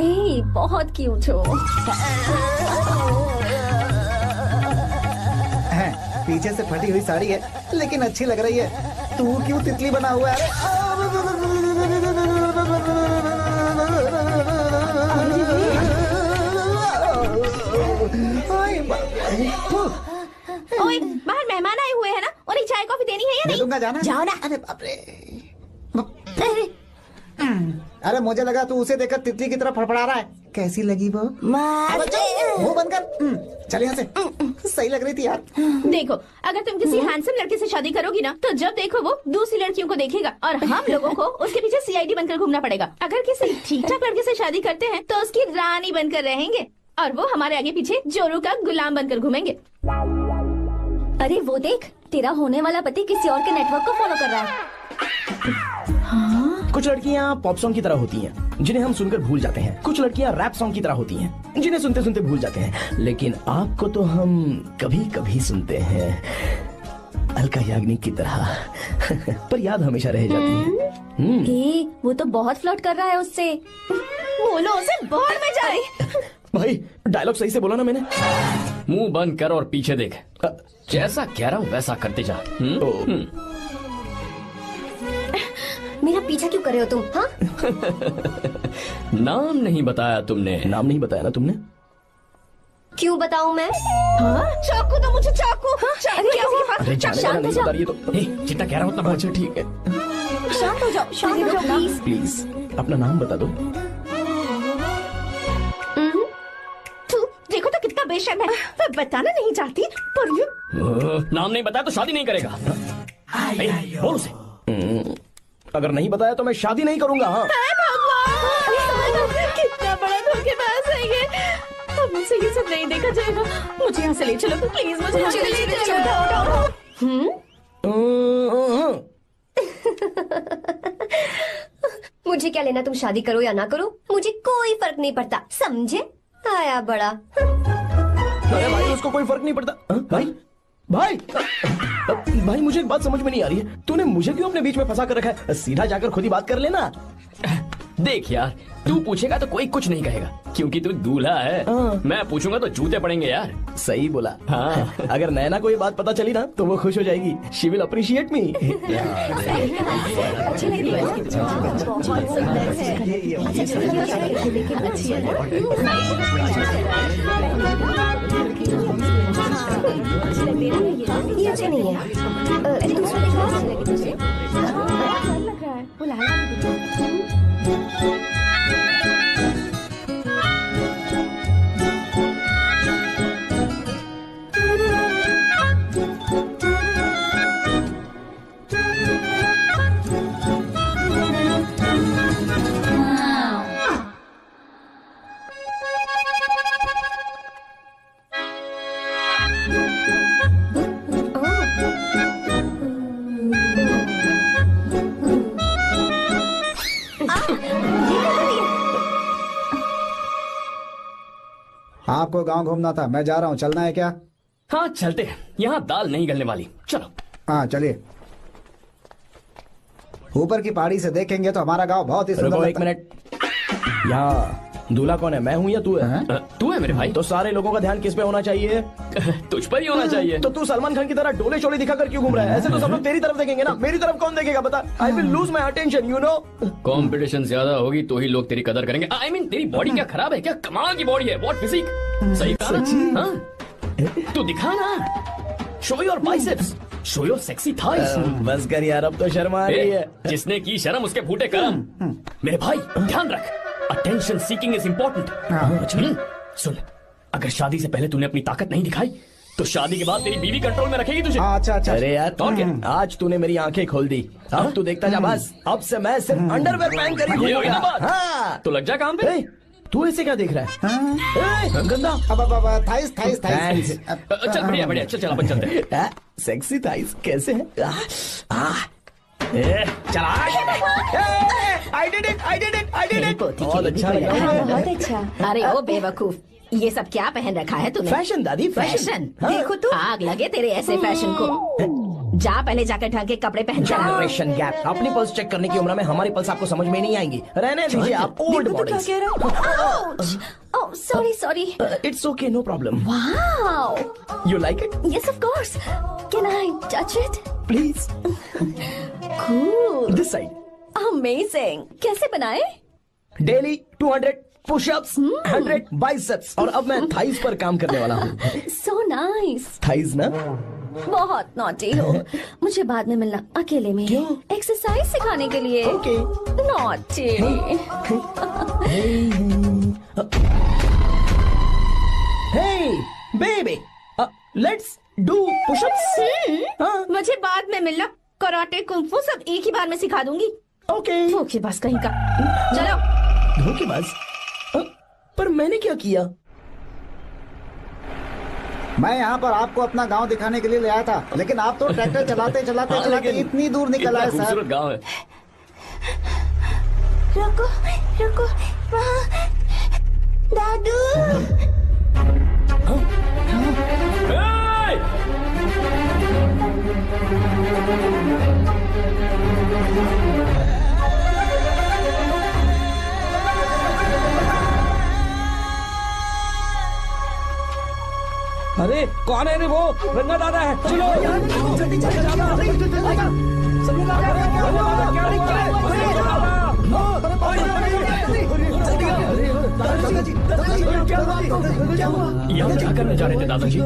ए, बहुत क्यूट हो। पीछे से फटी हुई साड़ी है लेकिन अच्छी लग रही है। तू क्यों तितली बना हुआ है? ओए, बाहर मेहमान आए हुए हैं ना, उन्हें चाय कॉफी देनी है या नहीं? दूंगा, जाना। जाओ ना। अरे बाप रे। अरे मुझे लगा तू उसे देखकर तितली की तरफ फड़फड़ा रहा है। कैसी लगी वो? मुंह बंद कर। चल यहाँ से। सही लग रही थी यार। देखो, अगर तुम किसी हैंडसम लड़के से शादी करोगी ना, तो जब देखो वो दूसरी लड़कियों को देखेगा और हम लोगों को उसके पीछे सीआईडी बनकर घूमना पड़ेगा। अगर किसी ठीक ठाक लड़के से शादी करते हैं तो उसकी रानी बनकर रहेंगे और वो हमारे आगे पीछे जोरू का गुलाम बनकर घूमेंगे। अरे वो देख, तेरा होने वाला पति किसी और के नेटवर्क को फॉलो कर रहा है। कुछ लड़कियाँ पॉप सॉन्ग की तरह होती हैं, जिन्हें हम सुनकर भूल जाते हैं। कुछ लड़कियाँ रैप सॉन्ग की तरह होती हैं, जिन्हें सुनते सुनते भूल जाते हैं। लेकिन आपको तो हम कभी कभी सुनते हैं, अलका याग्निक की तरह। पर याद हमेशा रह जाती है। ए, वो तो बहुत फ्लर्ट कर रहा है उससे। बोलो उसे बाहर में जाए। भाई डायलॉग सही से बोला ना मैंने? मुंह बंद कर और पीछे देख। जैसा कह रहा हूँ वैसा करते जा। मेरा पीछा क्यों कर रहे हो तुम? हाँ? नाम नहीं बताया तुमने। नाम नहीं बताया ना तुमने? क्यों बताऊं मैं? चाकू दो मुझे, चाकू। अरे जाने का नहीं बता रही है तो। जितना कह रहा हूँ उतना। अच्छा ठीक है, शांत हो जाओ, शांत हो जाओ प्लीज। प्लीज अपना नाम बता दो। तू देखो तो कितना बेशर्म है। मैं बताना नहीं चाहती पर ये नाम नहीं बताया तो शादी नहीं करेगा। बोल उसे। अगर नहीं बताया तो मैं शादी नहीं करूंगा। हाँ कितना बड़ा धोखेबाज है ये। अब मुझसे ये सब नहीं देखा जाएगा। मुझे यहाँ से ले चलो प्लीज, मुझे यहाँ से ले चलो। मुझे क्या लेना तुम शादी करो या ना करो, मुझे कोई फर्क नहीं पड़ता, समझे? आया बड़ा। अरे भाई उसको कोई फर्क नहीं पड़ता। भाई भाई भाई मुझे एक बात समझ में नहीं आ रही है, तूने मुझे क्यों अपने बीच में फंसा कर रखा है? सीधा जाकर खुद ही बात कर लेना। देख यार, तू पूछेगा तो कोई कुछ नहीं कहेगा क्योंकि तू दूल्हा है। मैं पूछूंगा तो जूते पड़ेंगे यार। सही बोला। हाँ। अगर नैना को ये बात पता चली ना तो वो खुश हो जाएगी। शी विल अप्रिशिएट मी। ये अच्छे नहीं है। दूसरा आपको गांव घूमना था, मैं जा रहा हूँ, चलना है क्या? हाँ चलते हैं, यहाँ दाल नहीं गलने वाली। चलो। हाँ चलिए। ऊपर की पहाड़ी से देखेंगे तो हमारा गांव बहुत ही सुंदर रुको लगता एक मिनट। यहाँ दूल्हा कौन है, मैं हूँ या तू है? तू है मेरे भाई। तो सारे लोगों का ध्यान किस पे होना चाहिए? तुझ पर ही होना चाहिए। तो तू सलमान खान की तरह डोले चोले दिखाकर क्यों घूम रहा है? ऐसे तो सब लोग तेरी तरफ देखेंगे ना, मेरी तरफ कौन देखेगा बता? I will lose my attention, you know. Competition ज्यादा होगी तो ही लोग तेरी कदर करेंगे। आई मीन तेरी बॉडी क्या खराब है क्या? कमाल की बॉडी है, व्हाट फिजिक। सही कहा ना? तू दिखा ना, show your biceps, show your sexy thighs. बस कर यार, अब तो शर्म आ रही है। जिसने की शर्म उसके फूटे करम। मेरे भाई ध्यान रख, अटेंशन सीकिंग इज इम्पोर्टेंट। सुन, अगर शादी से पहले तूने अपनी ताकत नहीं दिखाई तो शादी के बाद तेरी बीवी कंट्रोल में रखेगी तुझे। अच्छा अच्छा। अरे यार और क्या? आज तूने मेरी आंखें खोल दी। अब तू देखता जा बस, अब से मैं सिर्फ अंडरवेयर पहन कर ही ये हुई ना बात? हाँ। तो लग जा काम पे। तू ऐसे क्या देख रहा है? गंदा। अब थाइस थाइस थाइस। चल बढ़िया बढ़िया, चल चल अपन चलते हैं। सेक्सी थाइस कैसे है? चला। I did it, I did it, I did it. बहुत अच्छा लगा। बहुत अच्छा। अरे ओ बेवकूफ, ये सब क्या पहन रखा है तूने? फैशन दादी, फैशन। हाँ। देखो तू, आग लगे तेरे ऐसे फैशन को। जा पहले जाकर ढंग के कपड़े पहन कर आओ। Generation gap. अपनी पल्स चेक करने की उम्र में हमारी पल्स आपको समझ में नहीं आएंगी। रहने दीजिए आप old bodies. Oh sorry sorry. It's okay, no problem. Wow, you like it? Yes of course. Can I touch it? Please. Cool, this side. Amazing. कैसे बनाए? डेली 200 पुशअप्स, 100 बाइसेप्स, और अब मैं थाइस पर काम करने वाला हूँ। So nice. थाइस ना? बहुत नॉटी हो। मुझे बाद में मिलना अकेले में। क्यों? एक्सरसाइज सिखाने के लिए। Okay. Naughty. Hey, baby, let's do push-ups. हाँ, मुझे बाद में मिलना। कराटे कुंफू सब एक ही बार में सिखा दूंगी। ओके। धोखेबाज कहीं का। चलो। धोखेबाज? पर मैंने क्या किया? मैं यहाँ पर आपको अपना गांव दिखाने के लिए ले आया था, लेकिन आप तो ट्रैक्टर चलाते चलाते हाँ, चलाते लेकिन इतनी दूर निकल इतना आए सर। खूबसूरत गांव है। रुको रुको, वहाँ दादू। Hey! अरे कौन है रे वो? रंगा दादा है। चलो यहाँ क्या करने जा रहे थे दादाजी?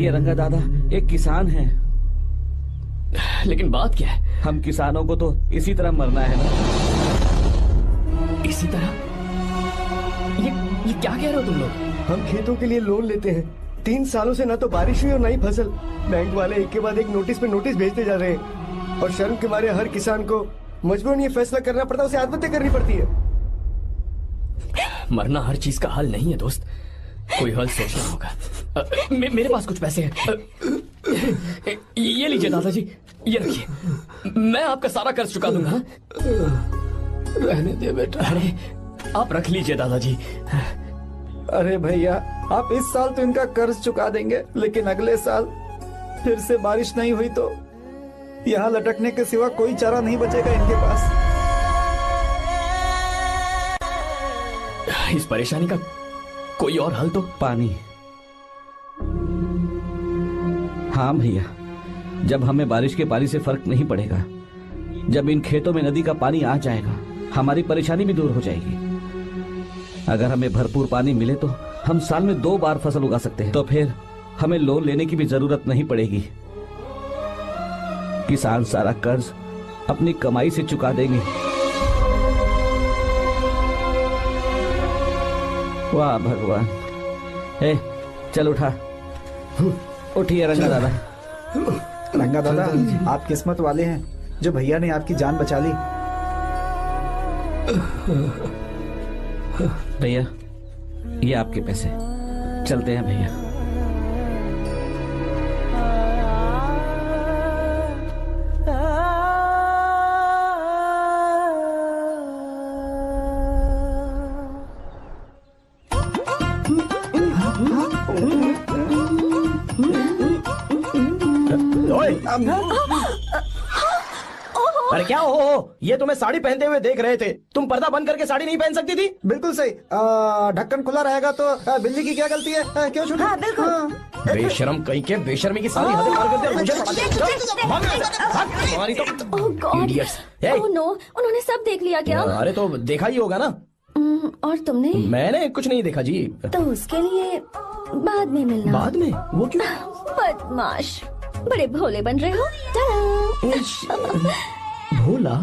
ये रंगा दादा एक किसान है। लेकिन बात क्या है? हम किसानों को तो इसी तरह मरना है ना। इसी तरह? ये क्या कह रहे हो तुम लोग? हम खेतों के लिए लोन लेते हैं। 3 सालों से ना तो बारिश हुई और ना ही फसल। बैंक वाले एक के बाद एक नोटिस पे नोटिस भेजते जा रहे हैं, और शर्म के मारे हर किसान को मजबूरन ये फैसला करना पड़ता है, उसे आत्महत्या करनी पड़ती है। मरना हर चीज का हल नहीं है दोस्त, कोई हल सोचना होगा। मेरे पास कुछ पैसे हैं। ये लीजिए दादाजी, ये रखिए, मैं आपका सारा कर्ज चुका दूंगा। रहने दे बेटा। अरे आप रख लीजिए दादाजी। अरे भैया, आप इस साल तो इनका कर्ज चुका देंगे, लेकिन अगले साल फिर से बारिश नहीं हुई तो यहाँ लटकने के सिवा कोई चारा नहीं बचेगा इनके पास। इस परेशानी का कोई और हल तो? पानी। हाँ भैया, जब हमें बारिश के पानी से फर्क नहीं पड़ेगा, जब इन खेतों में नदी का पानी आ जाएगा, हमारी परेशानी भी दूर हो जाएगी। अगर हमें भरपूर पानी मिले तो हम साल में 2 बार फसल उगा सकते हैं। तो फिर हमें लोन लेने की भी जरूरत नहीं पड़ेगी। किसान सारा कर्ज अपनी कमाई से चुका देंगे। वाह भगवान। ए, चल उठा। उठिए रंगा दादा। रंगा दादा, आप किस्मत वाले हैं जो भैया ने आपकी जान बचा ली। भैया, ये आपके पैसे। चलते हैं भैया। अरे क्या हो? ये तुम्हें साड़ी पहनते हुए देख रहे थे। तुम पर्दा बंद करके साड़ी नहीं पहन सकती थी? बिल्कुल सही। ढक्कन खुला रहेगा तो बिल्ली की क्या गलती है? क्यों छूटी? बिल्कुल। बेशरम कहीं के, बेशर्मी की सारी हदें पार करते और मुझे तुम्हारी तो ओह गॉड। idiots। ओह नो, उन्होंने सब देख लिया क्या? अरे तो देखा ही होगा ना। और तुमने? मैंने कुछ नहीं देखा जी। तो उसके लिए बाद में मिलना। बाद में? वो क्यों? बदमाश, बड़े भोले बन रहे हो। टाटा। भोला?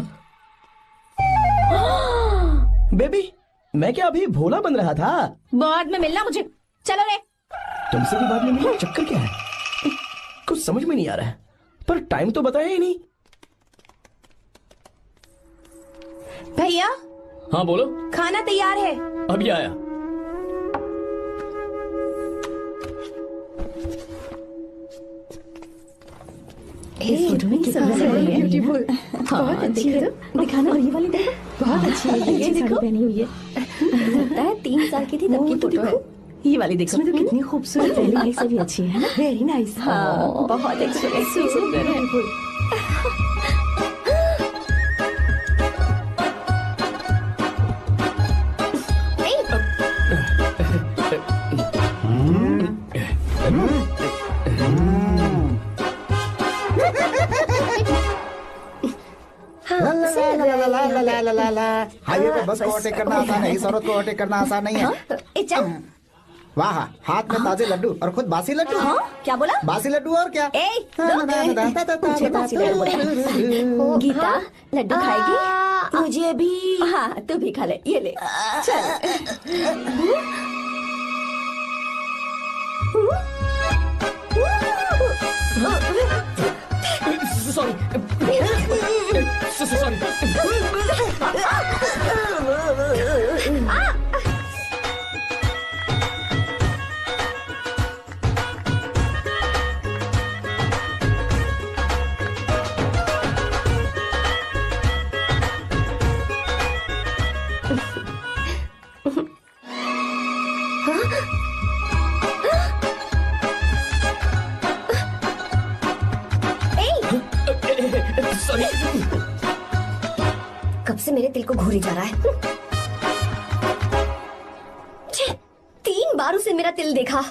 बेबी, मैं क्या अभी भोला बन रहा था? बाद में मिलना मुझे। चलो रे। तुमसे भी बाद में मिलना? चक्कर क्या है? कुछ समझ में नहीं आ रहा है। पर टाइम तो बताया ही नहीं। भैया, हाँ बोलो। खाना तैयार है। अभी आया। इस फोटो में कितना ब्यूटीफुल। बहुत अच्छी है। दिखाना। और ये वाली देखो, बहुत अच्छी है। ये देखो, पहनी हुई है। लगता है 3 साल की थी तब की फोटो है। ये वाली देखो, इसमें तो कितनी खूबसूरत है। ये से भी अच्छी है ना। Very nice. हाँ, बहुत एक्सप्रेसिव। ला ला ला ला ला ला ला ला ला ला। हाईवे पे बस को ओवरटेक करना आसान है, इस औरत को ओवरटेक करना आसान नहीं है। ए चल। वाह, हाथ में ताजे लड्डू और खुद बासी लड्डू। हाँ क्या बोला? बासी लड्डू और क्या? ए मुझे बासी लड्डू बोला। गीता लड्डू खाएगी? मुझे भी। हाँ तू भी खा ले, ये ले चल। सॉरी। कब से मेरे दिल को घूरी जा रहा है। छे, 3 बार उसे मेरा तिल देखा,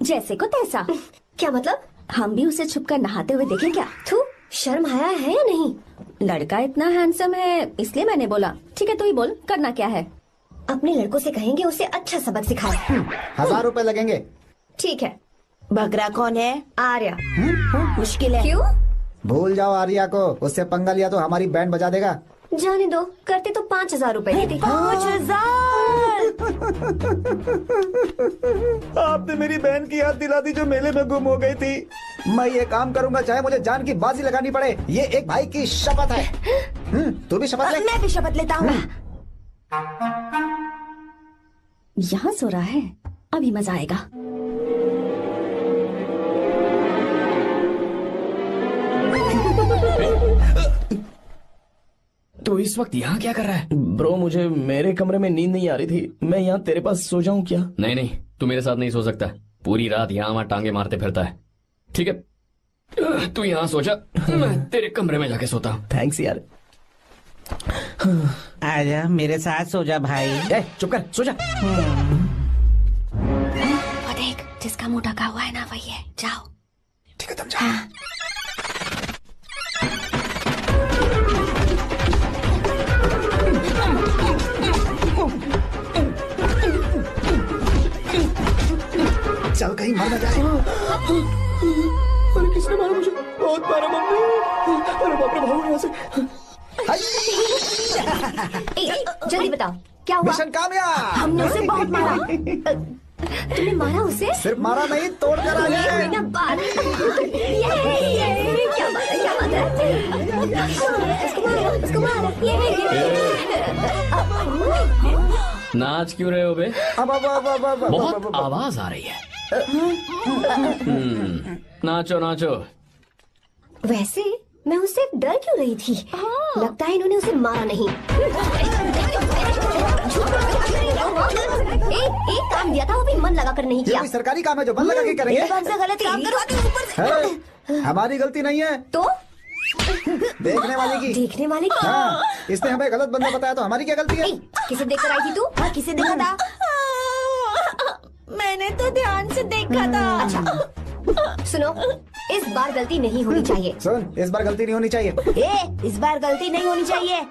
जैसे को तैसा। क्या मतलब? हम भी उसे छुपकर नहाते हुए देखें क्या? थू, शर्म आया है या नहीं? लड़का इतना हैंडसम है इसलिए मैंने बोला। ठीक है तू ही बोल, करना क्या है? अपने लड़कों से कहेंगे उसे अच्छा सबक सिखाए। 1000 रुपए लगेंगे। ठीक है। बगरा कौन है? आर्या। मुश्किल है। क्यों? भूल जाओ आर्या को, उससे पंगा लिया तो हमारी बैंड बजा देगा। जाने दो, करते तो 5000 रुपए देते। 5000। आपने मेरी बहन की याद दिला दी जो मेले में गुम हो गई थी। मैं ये काम करूंगा चाहे मुझे जान की बाजी लगानी पड़े। ये एक भाई की शपथ है। तू भी शपथ ले। मैं भी शपथ लेता हूँ। यहाँ सो रहा है, अभी मजा आएगा। तो इस वक्त यहाँ क्या कर रहा है? ब्रो मुझे मेरे कमरे में नींद नहीं आ रही थी, मैं यहाँ तेरे पास सो जाऊं क्या? नहीं नहीं, तू मेरे साथ नहीं सो सकता। पूरी रात यहाँ वहाँ टांगे मारते फिरता है। ठीक है तू यहाँ सो जा, मैं तेरे कमरे में जाके सोता हूँ। थैंक्स यार। आजा मेरे साथ सो जा भाई। ए, चुप कर, सो जा। वो देख, जिसका मुंह ढका हुआ है ना वही है। जाओ। ठीक है तुम जाओ। चल कहीं मर न जाए। अरे किसने मारा मुझे? बहुत मारा मम्मी। अरे बाप रे, भागो यहाँ से। जल्दी बताओ क्या हुआ? मिशन कामयाब। हमने उसे बहुत मारा। तुमने मारा उसे? सिर्फ मारा नहीं, तोड़ कर आ ये गए। हुई ना बात। ये क्या बात है, क्या बात है? उसको मारो। नाच क्यों रहे हो बे? अब बहुत आवाज आ रही है। नाचो नाचो। वैसे मैं उससे डर क्यों रही थी? लगता है इन्होंने उसे मारा नहीं। एक काम दिया था वो भी मन लगा कर नहीं ये किया। कोई सरकारी काम है जो मन लगा के करेंगे? एक बार से गलत काम करवाते हो, ऊपर से। है, हमारी गलती नहीं है, तो देखने वाले की। देखने वाले की। हाँ, इसने हमें गलत बंदा बताया तो हमारी क्या गलती है? किसे देखकर आई थी तू? हाँ, किसे देखा था? मैंने तो ध्यान से देखा था। अच्छा सुनो, इस बार गलती नहीं होनी चाहिए। सुन, इस बार गलती नहीं होनी चाहिए। इस बार गलती नहीं होनी चाहिए।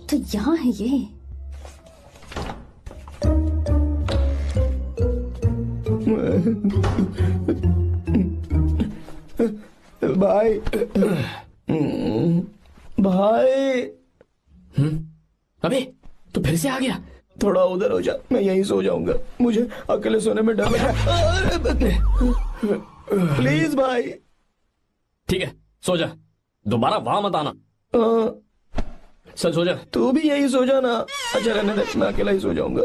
तो यहाँ है ये। भाई भाई। अबे तू फिर से आ गया? थोड़ा उधर हो जा, मैं यहीं सो जाऊंगा। मुझे अकेले सोने में डर लग रहा है। प्लीज भाई। ठीक है सो जा, दोबारा वहां मत आना। चल सो जा। तू भी यही सो जा ना। अच्छा रहने दे, मैं अकेला ही सो जाऊंगा।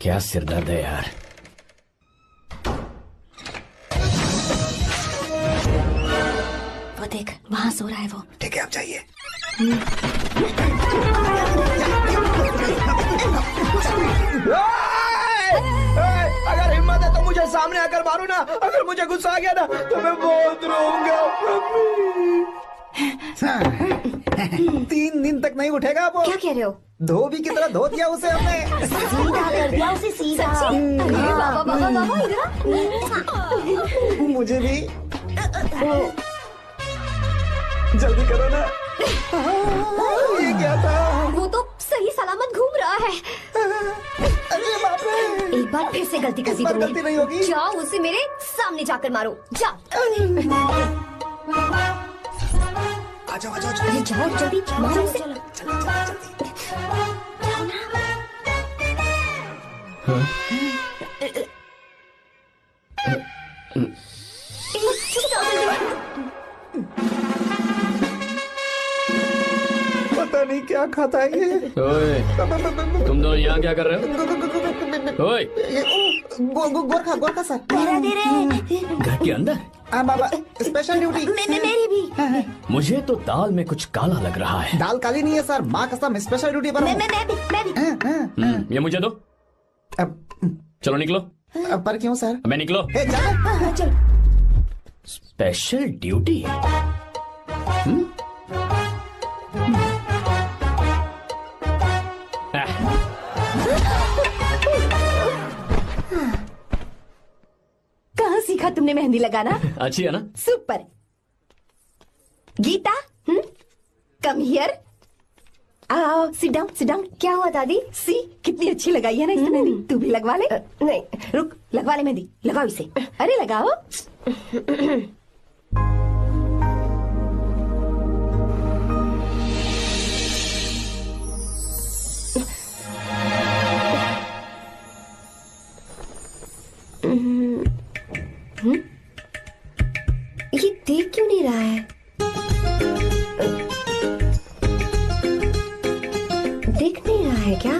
क्या सिरदर्द है यार। वो देख, वहाँ सो रहा है वो। ठीक है, आप जाइए। अगर हिम्मत है तो मुझे सामने आकर मारो ना। अगर मुझे गुस्सा आ गया ना तो मैं बहुत रोऊंगा। 3 दिन तक नहीं उठेगा वो। क्या कह रहे हो? धोबी की तरह धो दिया उसे हमने। सीधा कर दिया उसे, सीधा। अरे बाबा बाबा बाबा, इधर आ। मुझे भी जल्दी करो ना। ये क्या था? वो तो सही सलामत घूम रहा है। अरे बाप रे, एक बार फिर से गलती कर दी इस बार तुमने। गलती नहीं होगी। जाओ उसे मेरे सामने जाकर मारो, जाओ। आ जाओ आ जाओ। अरे जाओ जल्दी मारो उसे। चुप जाओ जल्दी। पता नहीं क्या खाता है ये। ओए, तुम दोनों यहाँ क्या कर रहे हो? ओए, गोरखा गोरखा सर। घर के अंदर? हाँ बाबा, स्पेशल ड्यूटी। मेरी भी। मुझे तो दाल में कुछ काला लग रहा है। दाल काली नहीं है सर, माँ कसम स्पेशल ड्यूटी पर हूँ। मैं भी। ये मुझे दो। अब चलो निकलो। पर क्यों सर? मैं निकलो। ए, जाओ। चल। Special duty? कहाँ सीखा तुमने मेहंदी लगाना? अच्छी है ना? सुपर। Geeta, come here. आओ, सिट डाउन, सिट डाउन। क्या हुआ दादी? सी, कितनी अच्छी लगाई है ना इसने मेहंदी। तू भी लगवा ले। नहीं। रुक, लगवा ले मेहंदी, लगाओ इसे। अरे लगाओ। ये देख क्यों नहीं रहा है? देख नहीं रहा है क्या?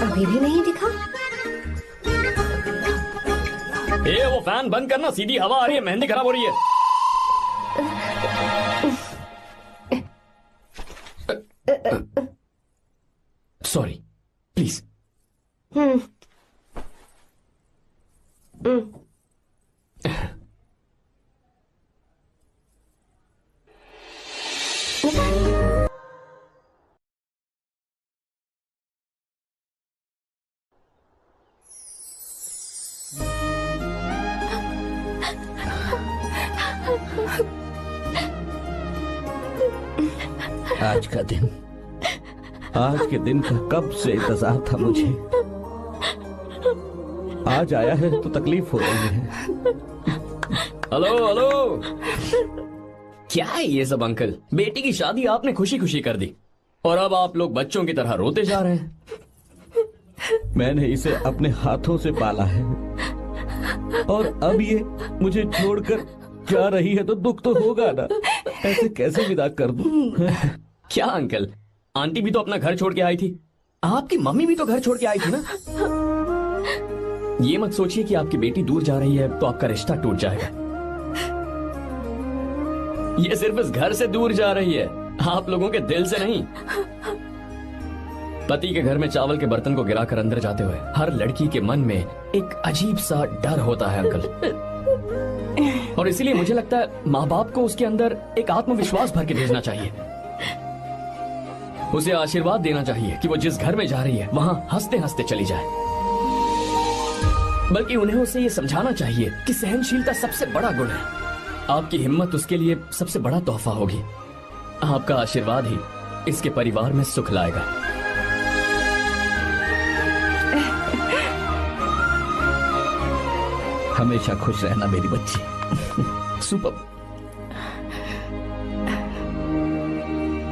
अभी भी नहीं दिखा। वो फैन बंद करना, सीधी हवा आ रही है, मेहंदी खराब हो रही है। Sorry, please. आज के दिन का कब से इंतजार था मुझे। आज आया है तो तकलीफ हो रही है। हेलो हेलो, क्या है ये सब अंकल? बेटी की शादी आपने खुशी खुशी कर दी और अब आप लोग बच्चों की तरह रोते जा रहे हैं। मैंने इसे अपने हाथों से पाला है और अब ये मुझे छोड़कर जा रही है तो दुख तो होगा ना। ऐसे कैसे विदा कर दूं? क्या अंकल, आंटी भी तो अपना घर छोड़ के आई थी, आपकी मम्मी भी तो घर छोड़ के आई थी ना। ये मत सोचिए कि आपकी बेटी दूर जा रही है तो आपका रिश्ता टूट जाएगा। ये सिर्फ इस घर से दूर जा रही है, आप लोगों के दिल से नहीं। पति के घर में चावल के बर्तन को गिराकर अंदर जाते हुए हर लड़की के मन में एक अजीब सा डर होता है अंकल, और इसीलिए मुझे लगता है माँ बाप को उसके अंदर एक आत्मविश्वास भर के भेजना चाहिए। उसे आशीर्वाद देना चाहिए कि वो जिस घर में जा रही है वहां हंसते हंसते चली जाए। बल्कि उन्हें उसे ये समझाना चाहिए कि सहनशीलता सबसे बड़ा गुण है। आपकी हिम्मत उसके लिए सबसे बड़ा तोहफा होगी। आपका आशीर्वाद ही इसके परिवार में सुख लाएगा। हमेशा खुश रहना मेरी बच्ची। सुपर।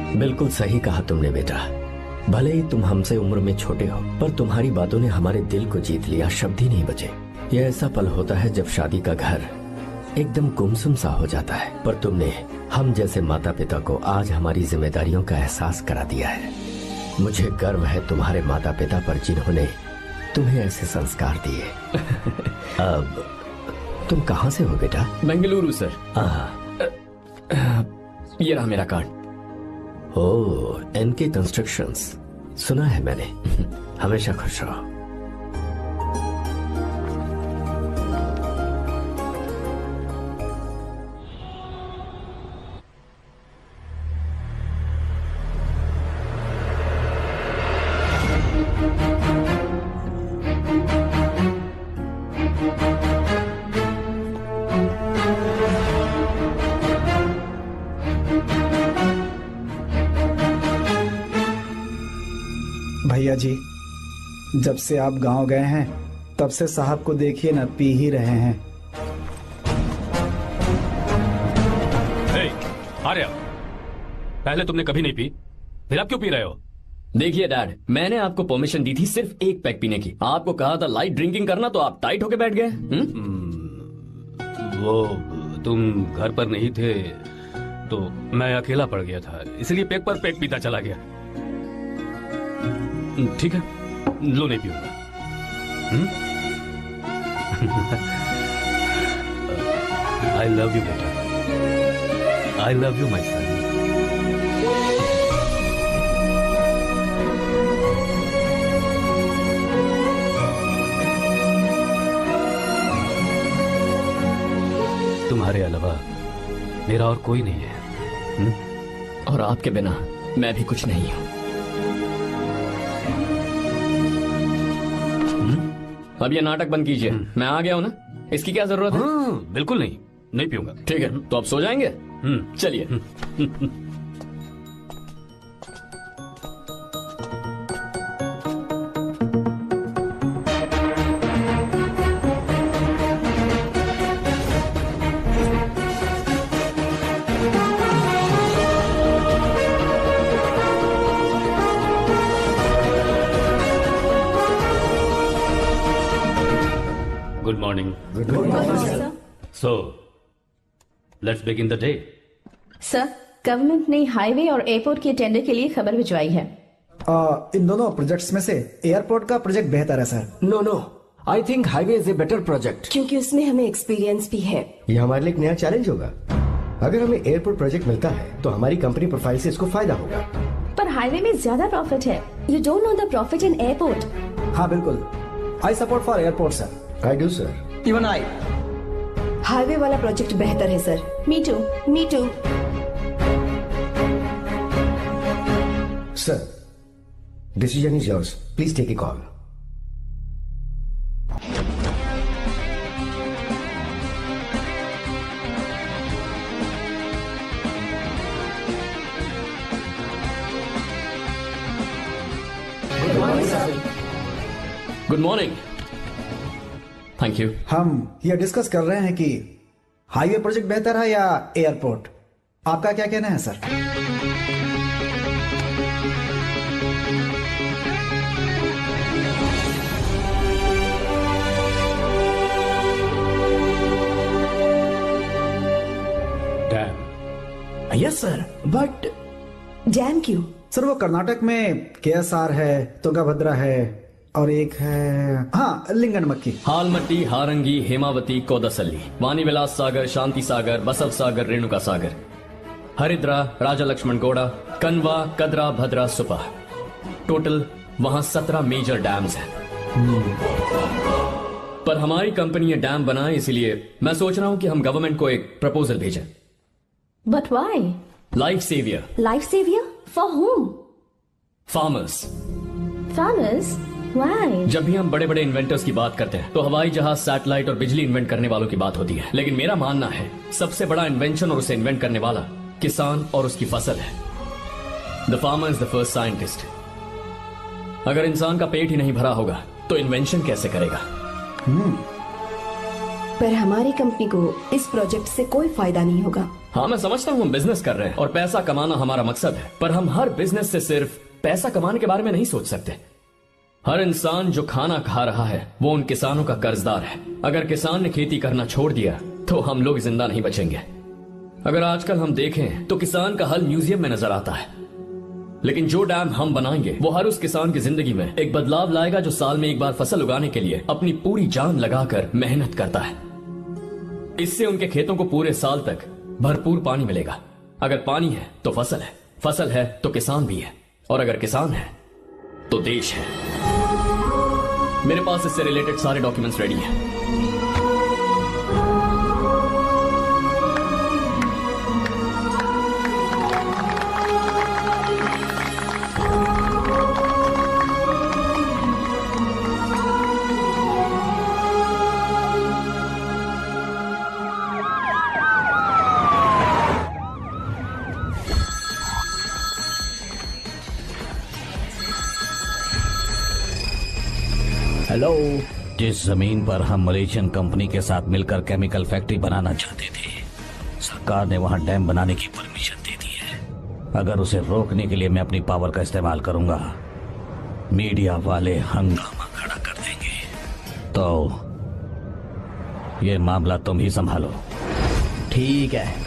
बिल्कुल सही कहा तुमने बेटा। भले ही तुम हमसे उम्र में छोटे हो, पर तुम्हारी बातों ने हमारे दिल को जीत लिया, शब्द ही नहीं बचे। यह ऐसा पल होता है जब शादी का घर एकदम गुमसुम सा हो जाता है, पर तुमने हम जैसे माता पिता को आज हमारी जिम्मेदारियों का एहसास करा दिया है। मुझे गर्व है तुम्हारे माता पिता पर जिन्होंने तुम्हें ऐसे संस्कार दिए। अब तुम कहाँ से हो बेटा? बेंगलुरु सर। ये रहा मेरा कार्ड। ओह, एनके कंस्ट्रक्शंस, सुना है मैंने। हमेशा खुश रहो। भैया जी, जब से आप गांव गए हैं तब से साहब को देखिए ना, पी ही रहे हैं। आर्या, पहले तुमने कभी नहीं पी, फिर आप क्यों पी रहे हो? देखिए डैड, मैंने आपको परमिशन दी थी सिर्फ एक पैक पीने की। आपको कहा था लाइट ड्रिंकिंग करना, तो आप टाइट होके बैठ गए। वो तुम घर पर नहीं थे तो मैं अकेला पड़ गया था, इसलिए पैक पर पैक पीता चला गया। ठीक है, लो नहीं पीऊंगा। आई लव यू बेटा, आई लव यू माई सन। तुम्हारे अलावा मेरा और कोई नहीं है। और आपके बिना मैं भी कुछ नहीं हूं। अब ये नाटक बंद कीजिए, मैं आ गया हूं ना, इसकी क्या जरूरत है? बिल्कुल नहीं, नहीं पीऊंगा। ठीक है, तो आप सो जाएंगे? चलिए। Good morning. Good morning, sir. So, let's begin the day. Sir, government ने हाईवे और एयरपोर्ट के टेंडर के लिए खबर भिजवाई है। इन दोनों प्रोजेक्ट्स में से एयरपोर्ट का प्रोजेक्ट बेहतर है sir. No, I think highway is a better project. क्योंकि उसमें हमें एक्सपीरियंस भी है। ये हमारे लिए एक नया चैलेंज होगा। अगर हमें एयरपोर्ट प्रोजेक्ट मिलता है तो हमारी कंपनी प्रोफाइल से इसको फायदा होगा। पर हाईवे में ज्यादा प्रॉफिट है। You don't know the profit in airport. हाँ बिल्कुल, I support for airport sir. I do sir. Even I. Highway वाला प्रोजेक्ट बेहतर है sir. Me too. Me too. Sir, decision is yours, please take a call. Good morning. Thank you. हम ये discuss कर रहे हैं कि हाईवे प्रोजेक्ट बेहतर है या एयरपोर्ट। आपका क्या कहना है sir? Dam. Yes sir, but dam क्यों? सर वो कर्नाटक में केएसआर है, तुंगाभद्रा है और एक है हाँ लिंगनमक्की। हालमट्टी, हारंगी, हेमावती, कोदसल्ली, वानी विलास सागर, शांति सागर, बसव सागर, रेणुका सागर, हरिद्रा, राजा लक्ष्मण गौड़ा, कनवा, कदरा, भद्रा, सुपा। टोटल वहां 17 मेजर डैम्स हैं। पर हमारी कंपनी ये डैम बनाए, इसलिए मैं सोच रहा हूं कि हम गवर्नमेंट को एक प्रपोजल भेजें। But why? Life saviour. Life saviour for home? Farmers. Farmers? Why? जब भी हम बड़े बड़े इन्वेंटर्स की बात करते हैं तो हवाई जहाज, सैटेलाइट और बिजली इन्वेंट करने वालों की बात होती है, लेकिन मेरा मानना है सबसे बड़ा इन्वेंशन और उसे इन्वेंट करने वाला किसान और उसकी फसल है। The farmer is the first scientist. अगर इंसान का पेट ही नहीं भरा होगा तो इन्वेंशन कैसे करेगा? पर हमारी कंपनी को इस प्रोजेक्ट से कोई फायदा नहीं होगा। हाँ मैं समझता हूँ हम बिजनेस कर रहे हैं और पैसा कमाना हमारा मकसद है, पर हम हर बिजनेस से सिर्फ पैसा कमाने के बारे में नहीं सोच सकते। हर इंसान जो खाना खा रहा है वो उन किसानों का कर्जदार है। अगर किसान ने खेती करना छोड़ दिया तो हम लोग जिंदा नहीं बचेंगे। अगर आजकल हम देखें तो किसान का हल म्यूजियम में नजर आता है, लेकिन जो डैम हम बनाएंगे वो हर उस किसान की जिंदगी में एक बदलाव लाएगा जो साल में एक बार फसल उगाने के लिए अपनी पूरी जान लगाकर मेहनत करता है। इससे उनके खेतों को पूरे साल तक भरपूर पानी मिलेगा। अगर पानी है तो फसल है, फसल है तो किसान भी है, और अगर किसान है तो देश है। मेरे पास इससे रिलेटेड सारे डॉक्यूमेंट्स रेडी हैं। हेलो। जिस जमीन पर हम मलेशियन कंपनी के साथ मिलकर केमिकल फैक्ट्री बनाना चाहते थे, सरकार ने वहां डैम बनाने की परमिशन दे दी है। अगर उसे रोकने के लिए मैं अपनी पावर का इस्तेमाल करूंगा, मीडिया वाले हंगामा खड़ा कर देंगे। तो ये मामला तुम ही संभालो। ठीक है।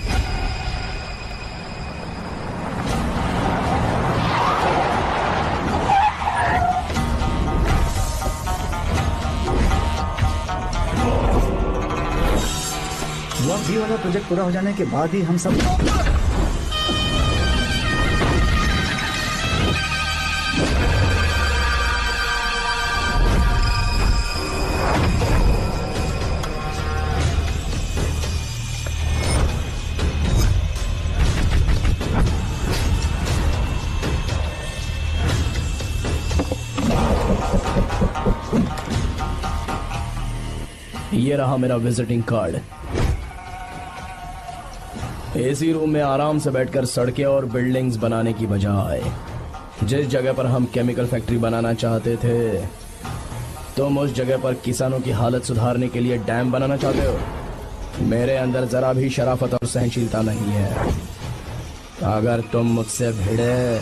वह वाला प्रोजेक्ट पूरा हो जाने के बाद ही हम सब ये रहा मेरा विजिटिंग कार्ड। एसी रूम में आराम से बैठकर सड़कें और बिल्डिंग्स बनाने की बजाय जिस जगह पर हम केमिकल फैक्ट्री बनाना चाहते थे, तुम उस जगह पर किसानों की हालत सुधारने के लिए डैम बनाना चाहते हो। मेरे अंदर जरा भी शराफत और सहनशीलता नहीं है। अगर तुम मुझसे भिड़े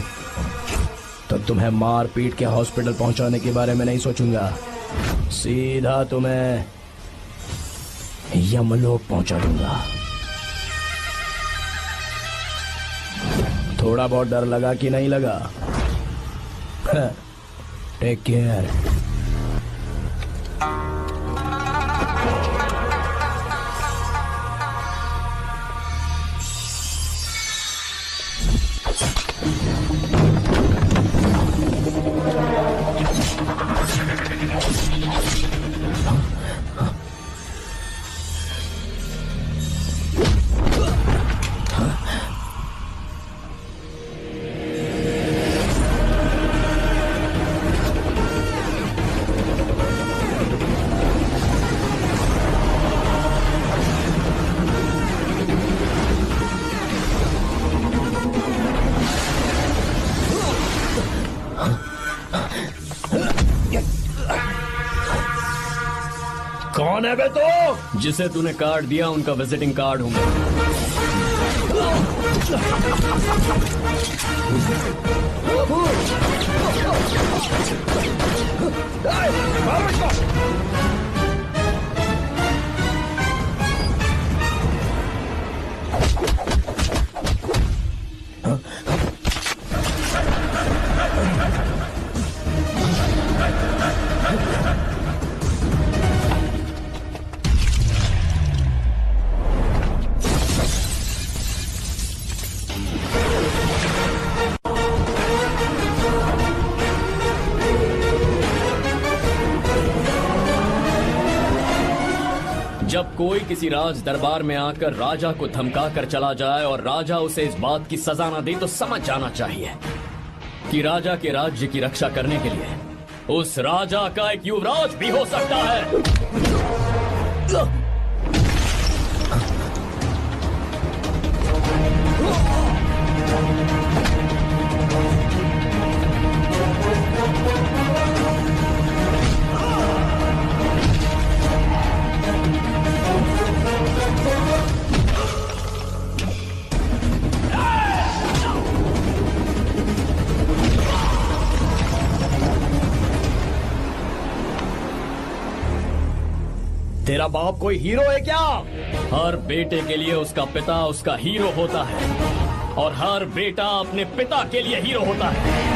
तो तुम्हें मार पीट के हॉस्पिटल पहुंचाने के बारे में नहीं सोचूंगा, सीधा तुम्हें यमलोक पहुंचा दूंगा। थोड़ा बहुत डर लगा कि नहीं लगा? Take care. कौन है बे तो? जिसे तूने कार्ड दिया उनका विजिटिंग कार्ड हूं मैं। जब कोई किसी राज दरबार में आकर राजा को धमका कर चला जाए और राजा उसे इस बात की सजा न दे, तो समझ जाना चाहिए कि राजा के राज्य की रक्षा करने के लिए उस राजा का एक युवराज भी हो सकता है। तेरा बाप कोई हीरो है क्या? हर बेटे के लिए उसका पिता उसका हीरो होता है और हर बेटा अपने पिता के लिए हीरो होता है।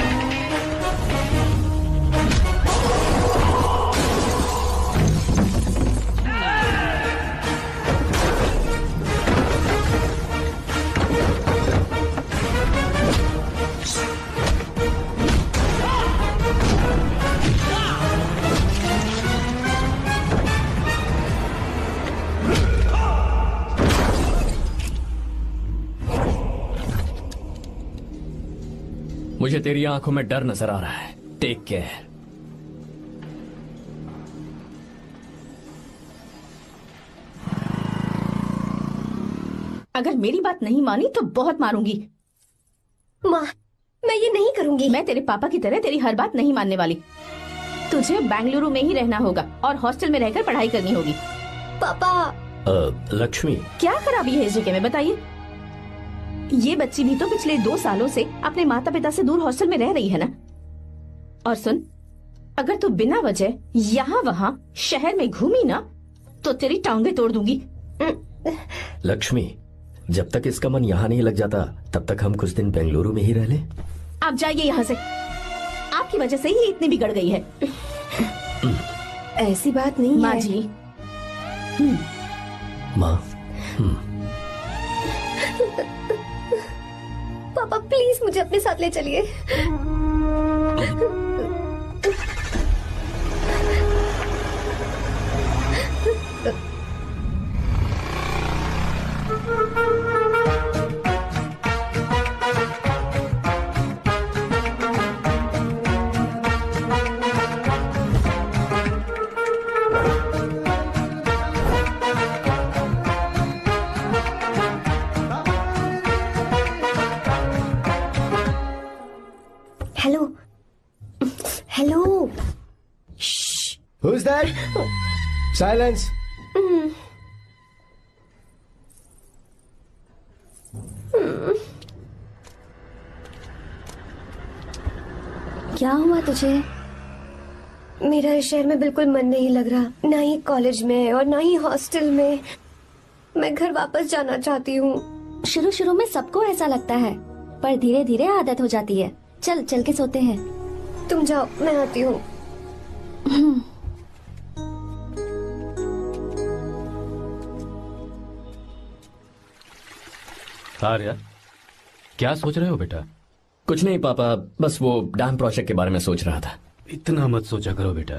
मुझे तेरी आंखों में डर नजर आ रहा है। Take care. अगर मेरी बात नहीं मानी तो बहुत मारूंगी। माँ, मैं ये नहीं करूंगी। मैं तेरे पापा की तरह तेरी हर बात नहीं मानने वाली। तुझे बेंगलुरु में ही रहना होगा और हॉस्टल में रहकर पढ़ाई करनी होगी। पापा लक्ष्मी, क्या खराबी है इस जगह में बताइए? ये बच्ची भी तो पिछले 2 सालों से अपने माता पिता से दूर हॉस्टल में रह रही है ना। और सुन, अगर तू बिना वजह यहाँ वहाँ शहर में घूमी ना तो तेरी टांगे तोड़ दूंगी। लक्ष्मी, जब तक इसका मन यहाँ नहीं लग जाता तब तक हम कुछ दिन बेंगलुरु में ही रह लें। आप जाइए यहाँ से, आपकी वजह से ही इतनी बिगड़ गई है। ऐसी बात नहीं माँ है जी। माँ, पापा प्लीज मुझे अपने साथ ले चलिए। Hello hello. Who's that? Silence. क्या हुआ तुझे? मेरा इस शहर में बिल्कुल मन नहीं लग रहा, ना ही कॉलेज में और ना ही हॉस्टल में। मैं घर वापस जाना चाहती हूँ। शुरू शुरू में सबको ऐसा लगता है, पर धीरे धीरे आदत हो जाती है। चल चल के सोते हैं। तुम जाओ, मैं आती हूँ। आर्या, क्या सोच रहे हो बेटा? कुछ नहीं पापा, बस वो डैम प्रोजेक्ट के बारे में सोच रहा था। इतना मत सोचा करो बेटा,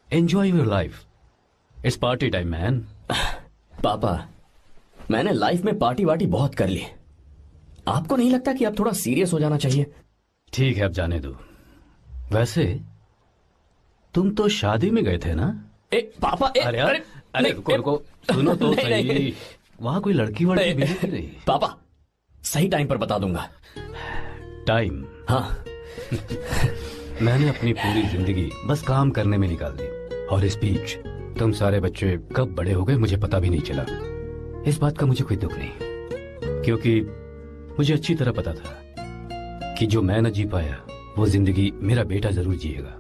enjoy your life, it's party time man. पापा, मैंने लाइफ में पार्टी वार्टी बहुत कर ली, आपको नहीं लगता कि अब थोड़ा सीरियस हो जाना चाहिए? ठीक है, अब जाने दो। वैसे तुम तो शादी में गए थे ना? पापा, अरे रुको, सुनो तो सही। वहां कोई लड़की वड़की मिली नहीं रही? पापा, सही टाइम पर बता दूंगा। टाइम? हाँ। मैंने अपनी पूरी जिंदगी बस काम करने में निकाल दी, और इस बीच तुम सारे बच्चे कब बड़े हो गए मुझे पता भी नहीं चला। इस बात का मुझे कोई दुख नहीं, क्योंकि मुझे अच्छी तरह पता था कि जो मैं न जी पाया वो जिंदगी मेरा बेटा जरूर जिएगा।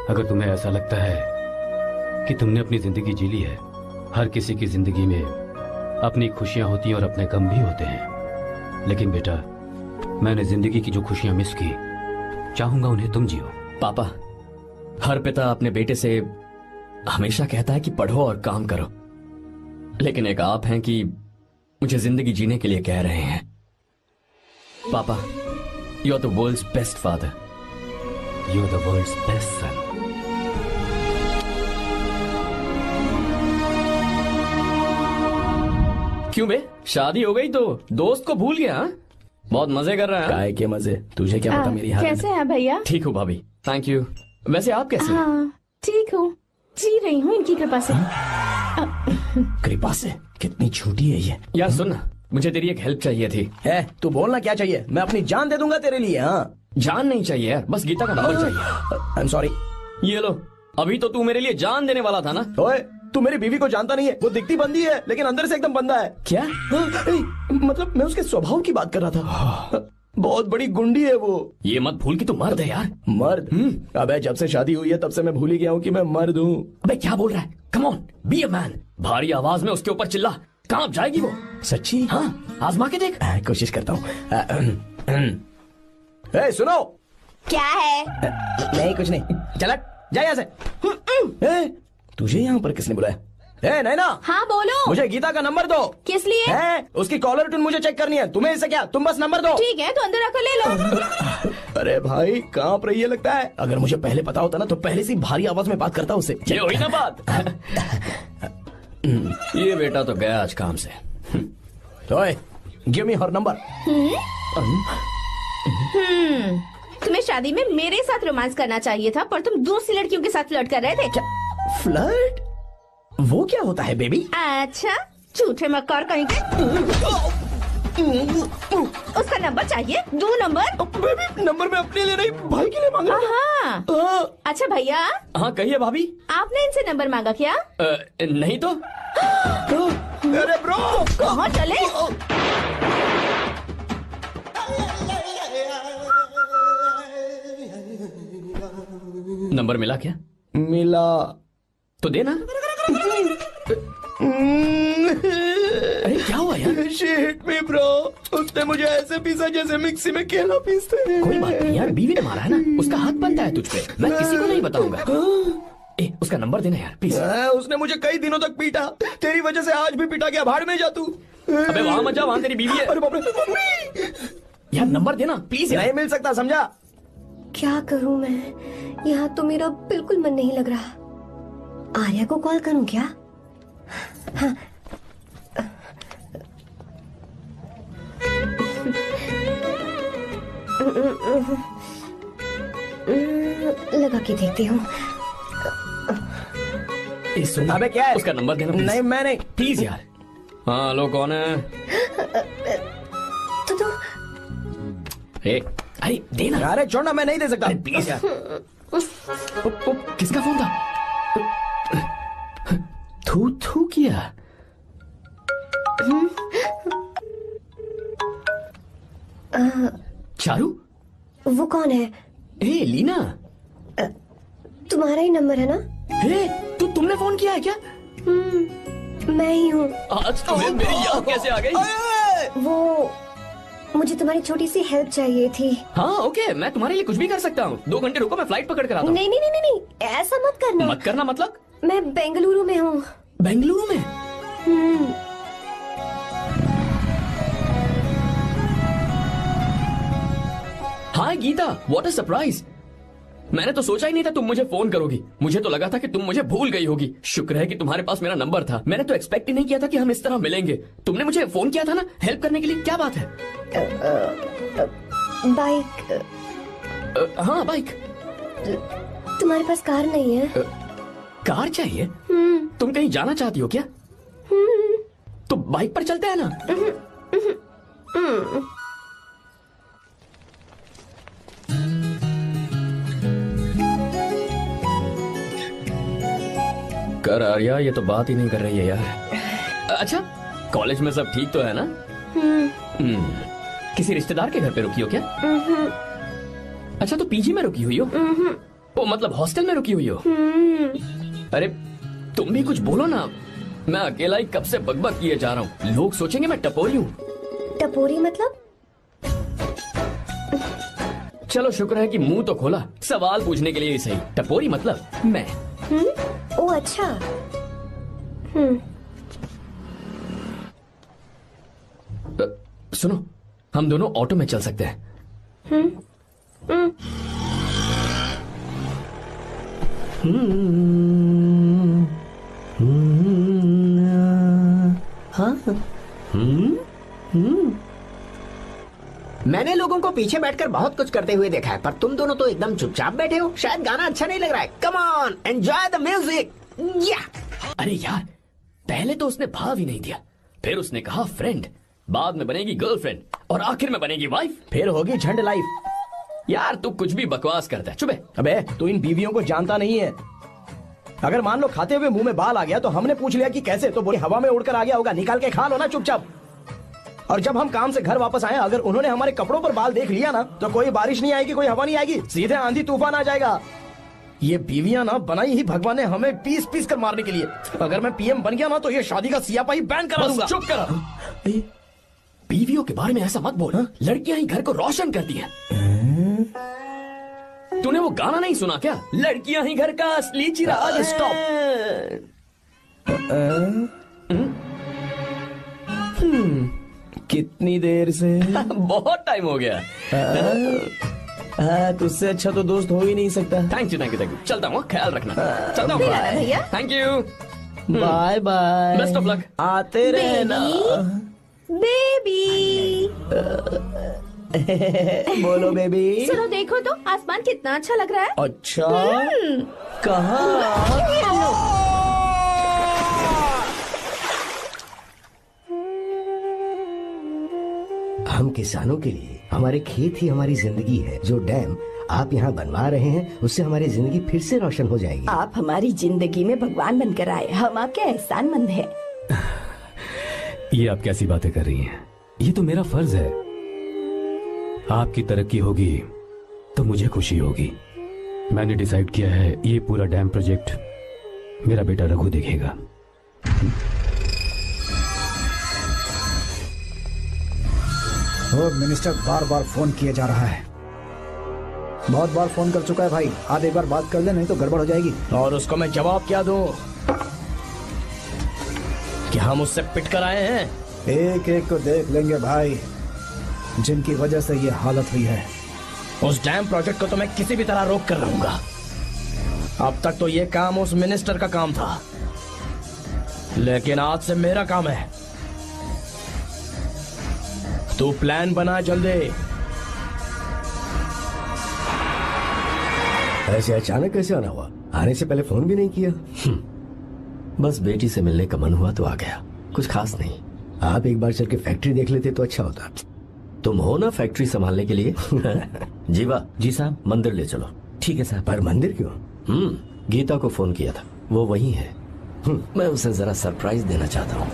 अगर तुम्हें ऐसा लगता है कि तुमने अपनी जिंदगी जी ली है, हर किसी की जिंदगी में अपनी खुशियां होती हैं और अपने गम भी होते हैं, लेकिन बेटा मैंने जिंदगी की जो खुशियां मिस की, चाहूंगा उन्हें तुम जियो। पापा, हर पिता अपने बेटे से हमेशा कहता है कि पढ़ो और काम करो, लेकिन एक आप हैं कि मुझे जिंदगी जीने के लिए कह रहे हैं। पापा, you are the world's best father, you are the world's best son. क्यों बे, शादी हो गई तो दोस्त को भूल गया? बहुत मजे कर रहा है। काय के मजे, तुझे क्या पता मेरी हालत। कैसे हैं भैया? ठीक हूँ भाभी, थैंक यू। वैसे आप कैसे हैं? हाँ ठीक हूँ, जी रही हूँ इनकी कृपा से। कृपा से? कितनी झूठी है ये। यार सुन ना, मुझे तेरी एक हेल्प चाहिए थी। है तू बोलना क्या चाहिए, मैं अपनी जान दे दूंगा तेरे लिए। हाँ, जान नहीं चाहिए यार, बस गीता का नंबर चाहिए। I am sorry. ये लो, अभी तो तू मेरे लिए जान देने वाला था ना। ओए, तू मेरी बीवी को जानता नहीं है, वो दिखती बंदी है लेकिन अंदर से एकदम बंदा है। क्या? मतलब मैं उसके स्वभाव की बात कर रहा था। बहुत बड़ी गुंडी है वो। ये मत भूल कि तू मर्द है यार। मर्द? अबे जब से शादी हुई है तब से मैं भूल ही गया हूँ कि मैं मर्द हूँ। अबे क्या बोल रहा है? Come on, be a man. भारी आवाज में उसके ऊपर चिल्ला, कहाँ जाएगी वो? सच्ची? हाँ, आजमा के देख। कोशिश करता हूँ। सुनो। क्या है? नहीं कुछ नहीं, चल जा यहाँ से। तुझे यहाँ पर किसने बुलाया? नैना। हाँ बोलो। मुझे गीता का नंबर दो। किस लिए? उसकी कॉलर ट्यून मुझे चेक करनी है। तुम्हें इससे क्या, तुम बस नंबर दो। ठीक है, तो अंदर आकर ले लो। अरे भाई कांप रही है लगता है। अगर मुझे पहले पता होता ना तो पहले से भारी आवाज में बात करता उससे। ये हुई ना बात। ये बेटा तो गया आज काम से। ओए, गिव मी हर नंबर। तुम्हें शादी में मेरे साथ रोमांस करना चाहिए था, पर तुम दूसरी लड़कियों के साथ फ्लर्ट कर रहे थे। क्या फ्लर्ट? वो क्या होता है बेबी? अच्छा, झूठे मक्कार कहीं के। उसका नंबर चाहिए? दो नंबर? बेबी नंबर मैं अपने लिए नहीं भाई के लिए मांग रहा हाँ। हूँ। अच्छा भैया, हाँ कहिए भाभी। आपने इनसे नंबर मांगा क्या? नहीं तो। अरे ब्रो कहाँ चले? नंबर मिला क्या? मिला तो देना। अरे क्या हुआ यार? शिट मी ब्रो, उसने मुझे ऐसे पीसा जैसे मिक्सी में केला पीसते हैं। कोई बात नहीं यार, बीवी ने मारा है ना, उसका हाथ बनता है तुझ पे। मैं किसी को नहीं बताऊंगा। उसका नंबर देना यार प्लीज। उसने मुझे कई दिनों तक पीटा, तेरी वजह से आज भी पीटा गया। भाड़ में जा तू। अबे वहां मत जा, वहां तेरी बीवी है। अरे बाप रे, यार नंबर देना प्लीज। नहीं मिल सकता, समझा? क्या करूं मैं? यहाँ तो मेरा बिल्कुल मन नहीं लग रहा। आर्या को कॉल करूं क्या? हाँ। लगा के देखती हूँ। अबे क्या है? उसका नंबर देना please। नहीं मैं नहीं। प्लीज यार। हाँ हेलो, कौन है? तो अरे देना। अरे छोड़ना, मैं नहीं दे सकता। प्लीज यार। किसका फोन था? थू थू किया। चारू? वो कौन है? ए लीना, तुम्हारा ही नंबर है ना? तुमने फोन किया है क्या? मैं ही हूँ। आज तुम्हें मेरी याद कैसे आ गई? वो मुझे तुम्हारी छोटी सी हेल्प चाहिए थी। हाँ ओके, मैं तुम्हारे लिए कुछ भी कर सकता हूँ। 2 घंटे रुको, मैं फ्लाइट पकड़ कर आता हूँ। नहीं नहीं नहीं नहीं, ऐसा मत करना। मत करना मतलब? मैं बेंगलुरु में हूँ। बेंगलुरु में? हाय गीता, व्हाट अ सरप्राइज। मैंने तो सोचा ही नहीं था तुम मुझे फोन करोगी। मुझे तो लगा था कि तुम मुझे भूल गई होगी। शुक्र है कि तुम्हारे पास मेरा नंबर था। मैंने तो एक्सपेक्ट ही नहीं किया था कि हम इस तरह मिलेंगे। तुमने मुझे फोन किया था ना हेल्प करने के लिए। क्या बात है? बाइक। हाँ बाइक। तुम्हारे पास कार नहीं है? कार चाहिए? तुम कहीं जाना चाहती हो क्या? तो बाइक पर चलते हैं ना। कर आर्या, ये तो बात ही नहीं कर रही है यार। अच्छा कॉलेज में सब ठीक तो है ना? किसी रिश्तेदार के घर पे रुकी हो क्या? अच्छा तो पीजी में रुकी हुई हो? ओ मतलब हॉस्टल में रुकी हुई हो? अरे तुम भी कुछ बोलो ना। मैं अकेला ही कब से बकबक किए जा रहा हूँ। लोग सोचेंगे मैं टपोरी हूँ। टपोरी मतलब? चलो शुक्र है कि मुंह तो खोला। सवाल पूछने के लिए ही सही। टपोरी मतलब मैं। ओ अच्छा। सुनो, हम दोनों ऑटो में चल सकते हैं। मैंने लोगों को पीछे बैठकर बहुत कुछ करते हुए देखा है, पर तुम दोनों तो एकदम चुपचाप बैठे हो। शायद गाना अच्छा नहीं लग रहा है। Come on, enjoy the music. अरे यार, पहले तो उसने भाव ही नहीं दिया, फिर उसने कहा फ्रेंड, बाद में बनेगी गर्लफ्रेंड और आखिर में बनेगी वाइफ, फिर होगी झंड लाइफ। यार तू कुछ भी बकवास करता है। चुप है। अबे तू इन बीवियों को जानता नहीं है। अगर मान लो खाते हुए मुंह में बाल आ गया तो हमने पूछ लिया कि कैसे, तो बोले हवा में उड़कर आ गया होगा, निकाल के खा लो ना चुपचाप। और जब हम काम से घर वापस आए, अगर उन्होंने हमारे कपड़ों पर बाल देख लिया ना, तो कोई बारिश नहीं आएगी, कोई हवा नहीं आएगी, सीधे आंधी तूफान आ जाएगा। ये बीवियां ना बनाई ही भगवान ने हमें पीस पीस कर मारने के लिए। अगर मैं पीएम बन गया ना तो ये शादी का सियापाही बैन करा दूंगा। चुप कर। बीवियों के बारे में ऐसा मत बोल। लड़कियां ही घर को रोशन करती हैं। तूने वो गाना नहीं सुना क्या? लड़कियां ही घर का असली चिराग। स्टॉप। कितनी देर से? बहुत टाइम हो गया। तुझसे अच्छा तो दोस्त हो ही नहीं सकता। Thank you thank you thank you. चलता हूँ, ख्याल रखना। चलता हूँ भैया। Thank you. Bye bye. Best of luck. आते रहना। बेबी। बोलो बेबी। सुनो देखो तो आसमान कितना अच्छा लग रहा है। अच्छा कहाँ? हम किसानों के लिए हमारे खेत ही हमारी जिंदगी है। जो डैम आप यहाँ बनवा रहे हैं उससे हमारी जिंदगी फिर से रोशन हो जाएगी। आप हमारी जिंदगी में भगवान बनकर आए, हम आपके एहसानमंद हैं। ये आप कैसी बातें कर रही हैं? ये तो मेरा फर्ज है। आपकी तरक्की होगी तो मुझे खुशी होगी। मैंने डिसाइड किया है ये पूरा डैम प्रोजेक्ट मेरा बेटा रघु देखेगा। मिनिस्टर बार बार फोन किया जा रहा है। बहुत बार फोन कर चुका है भाई, आप एक बार बात कर ले, नहीं तो गड़बड़ हो जाएगी। और उसको मैं जवाब क्या दूं कि हम उससे पिट कर आए हैं? एक एक को देख लेंगे भाई, जिनकी वजह से ये हालत हुई है। उस डैम प्रोजेक्ट को तो मैं किसी भी तरह रोक कर रहूंगा। अब तक तो ये काम उस मिनिस्टर का काम था, लेकिन आज से मेरा काम है। तू प्लान बना जल्दी। ऐसे अचानक कैसे आना हुआ? आने से पहले फोन भी नहीं किया। बस बेटी से मिलने का मन हुआ तो आ गया, कुछ खास नहीं। आप एक बार चल के फैक्ट्री देख लेते तो अच्छा होता। तुम हो ना फैक्ट्री संभालने के लिए? जीवा जी साहब। मंदिर ले चलो। ठीक है साहब। पर मंदिर क्यों? गीता को फोन किया था, वो वही है। मैं उसे जरा सरप्राइज देना चाहता हूँ।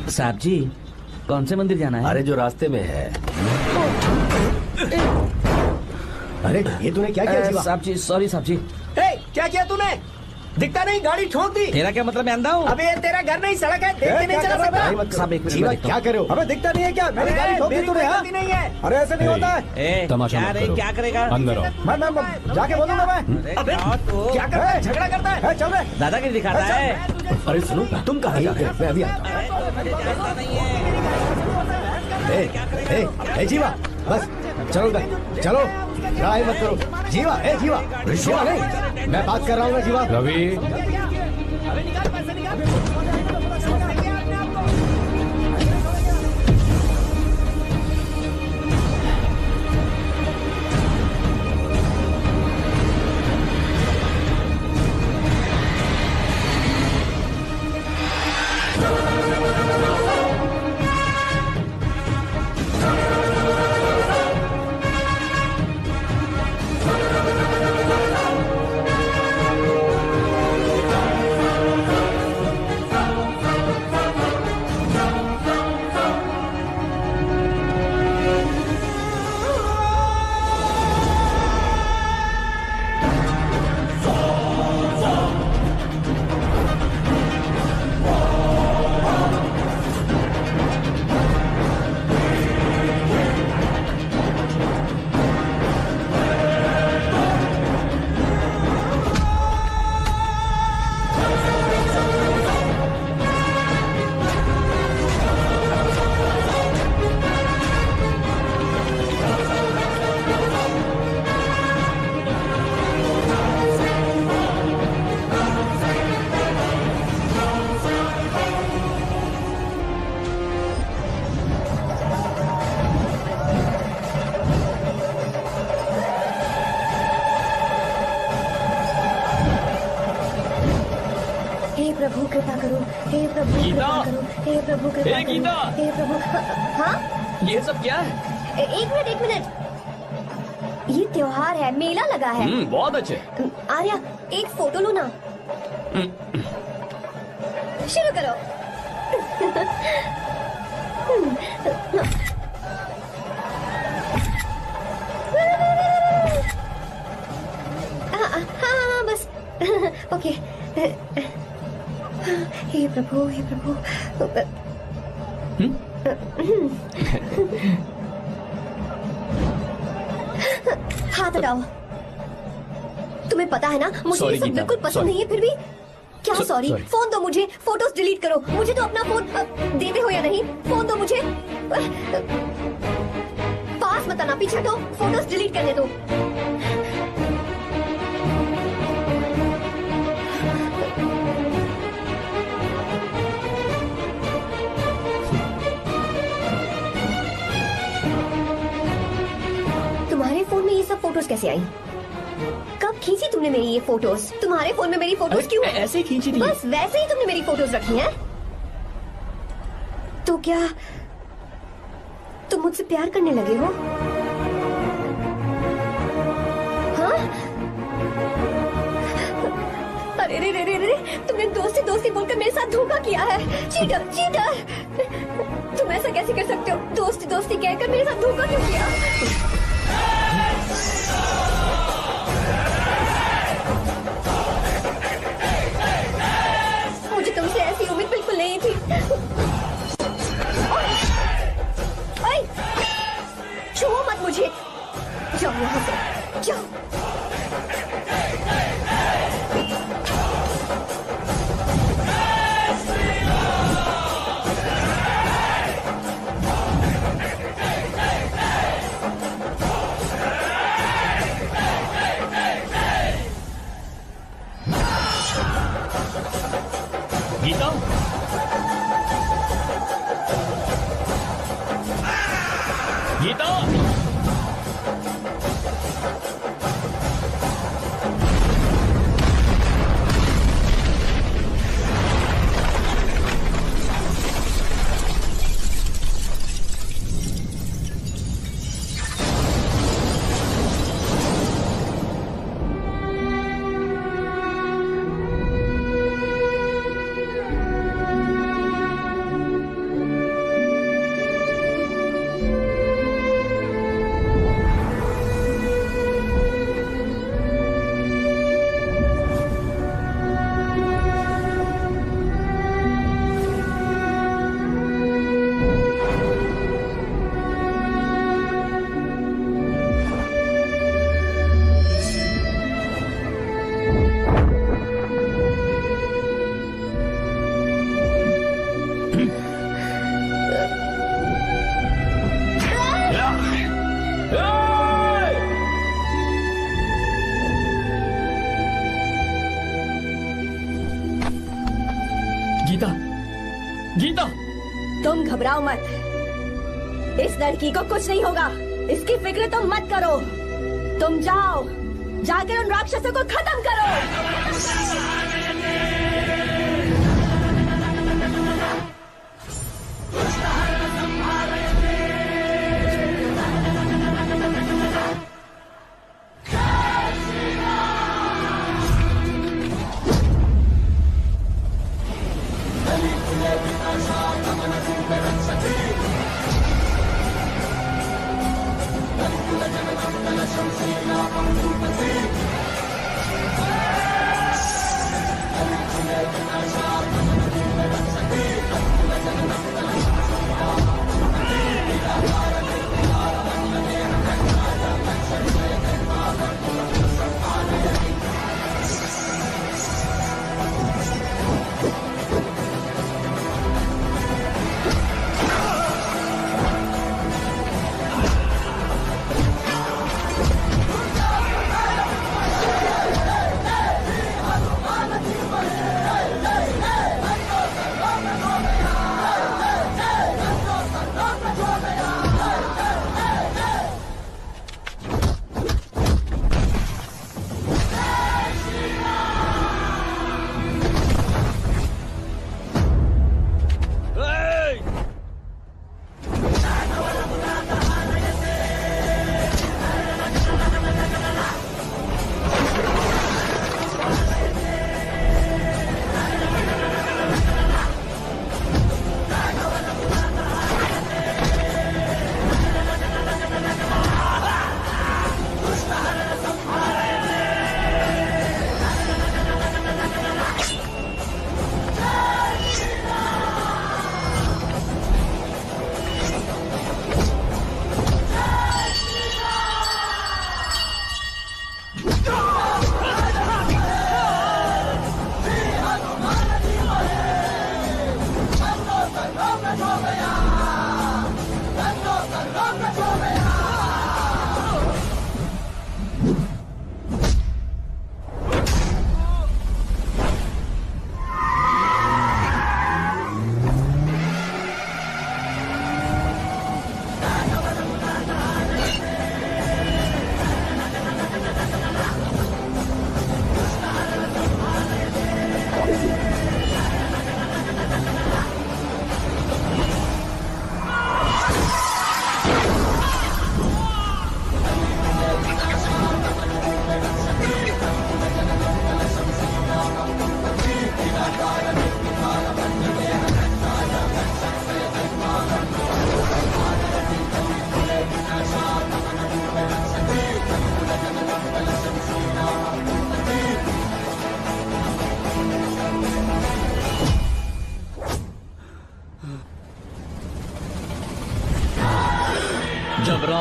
साहब जी, कौन से मंदिर जाना है? अरे जो रास्ते में है। अरे ये तूने क्या किया जीवा? साहब जी सॉरी साहब जी। क्या किया तूने? दिखता नहीं, गाड़ी ठोक दी। तेरा क्या मतलब, मैं अंधा हूँ? अबे ये तेरा घर नहीं सड़क है, देख के नहीं चला सकता। साहब एक जीवा मिनट, क्या करे हो? अबे दिखता नहीं है क्या? मेरी गाड़ी ठोक दी तूने? हाँ? नहीं है। अरे ऐसे नहीं होता है। तमाशा क्या मत रे, करो। क्या करेगा? अंदर आओ। मैं जाके बोलूंगा मैं। अबे क्या करता है? झगड़ा करता है? चल रहे दादागिरी दिखाता है। अरे सुनो, तुम कहाँ जाते हो? मैं अभी आता हूँ। जीवा बस चलो उधर, चलो लड़ाई मत करो। जीवा जीवा जीवा नहीं, मैं बात कर रहा हूँ ना जीवा। रवि, प्रभु कृपा करो, हे प्रभु गीता! कृपा करो, हे प्रभु कृपा हे करो, गीता! हे प्रभु। हाँ, ये सब क्या है? एक मिनट। ये त्योहार है, मेला लगा है। बहुत अच्छे। आर्या एक फोटो लो ना। शुरू करो। हाँ बस ओके। हे प्रभु हे प्रभु। हाथ हटाओ। तुम्हें पता है ना मुझे ये सब बिल्कुल पसंद नहीं है, फिर भी क्या सॉरी? फोन दो मुझे, फोटोज डिलीट करो। मुझे तो अपना फोन देते हो या नहीं? फोन दो मुझे। पास मत आना, पीछे दो, फोटोज डिलीट करने दो। तुम्हारे फोन में ये सब फोटोज कैसे आई? कब खींची तुमने मेरी ये फोटोज? तुम्हारे फोन में मेरी फोटोज क्यों? ऐसे ही खींची थी। बस वैसे ही तुमने मेरी फोटोज रखी हैं? तो क्या तुम मुझसे प्यार करने लगे हो? हाँ? अरे रे रे रे रे, तुमने दोस्ती दोस्ती बोलकर मेरे साथ धोखा किया है। चीटर चीटर, तुम ऐसा कैसे कर सकते हो? दोस्ती दोस्ती कहकर मेरे साथ धोखा क्यों किया? मुझे तुमसे ऐसी उम्मीद बिल्कुल नहीं थी। ओए, छुओ मत मुझे। जाओ यहाँ से, जाओ। गीता, गीता, गीता, गीता, तुम घबराओ मत। इस लड़की को कुछ नहीं होगा, इसकी फिक्र तुम मत करो। तुम जाओ, जाकर उन राक्षसों को खत्म करो।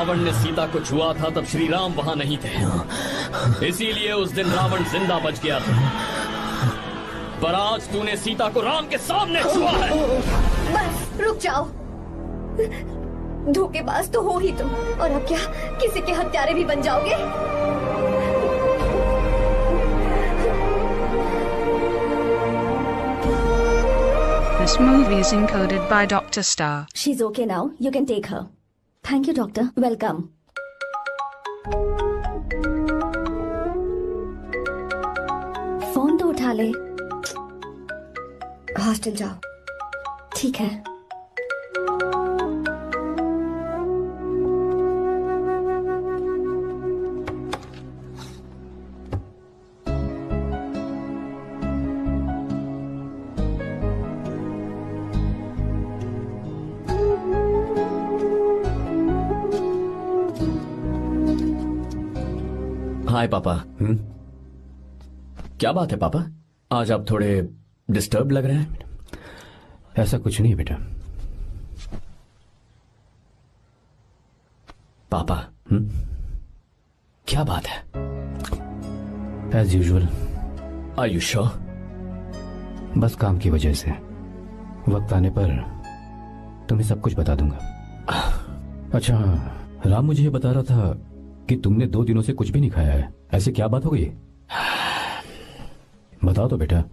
रावण ने सीता को छुआ था तब श्री राम वहां नहीं थे, इसीलिए उस दिन रावण जिंदा बच गया था। पर आज तूने सीता को राम के सामने छुआ है। बस रुक जाओ, धोखेबाज तो हो ही तुम, और अब क्या किसी के हत्यारे भी बन जाओगे? This movie is encoded by Dr. Star. She's okay now. You can take her. Thank you, doctor. Welcome. Phone तो उठा ले। हॉस्टल जाओ। ठीक है। हाय पापा। क्या बात है पापा, आज आप थोड़े डिस्टर्ब लग रहे हैं। ऐसा कुछ नहीं बेटा। पापा क्या बात है? As usual. Are you sure? बस काम की वजह से वक्त आने पर तुम्हें सब कुछ बता दूंगा। अच्छा, राम मुझे ये बता रहा था कि तुमने 2 दिनों से कुछ भी नहीं खाया है। ऐसे क्या बात हो गई? बताओ तो बेटा।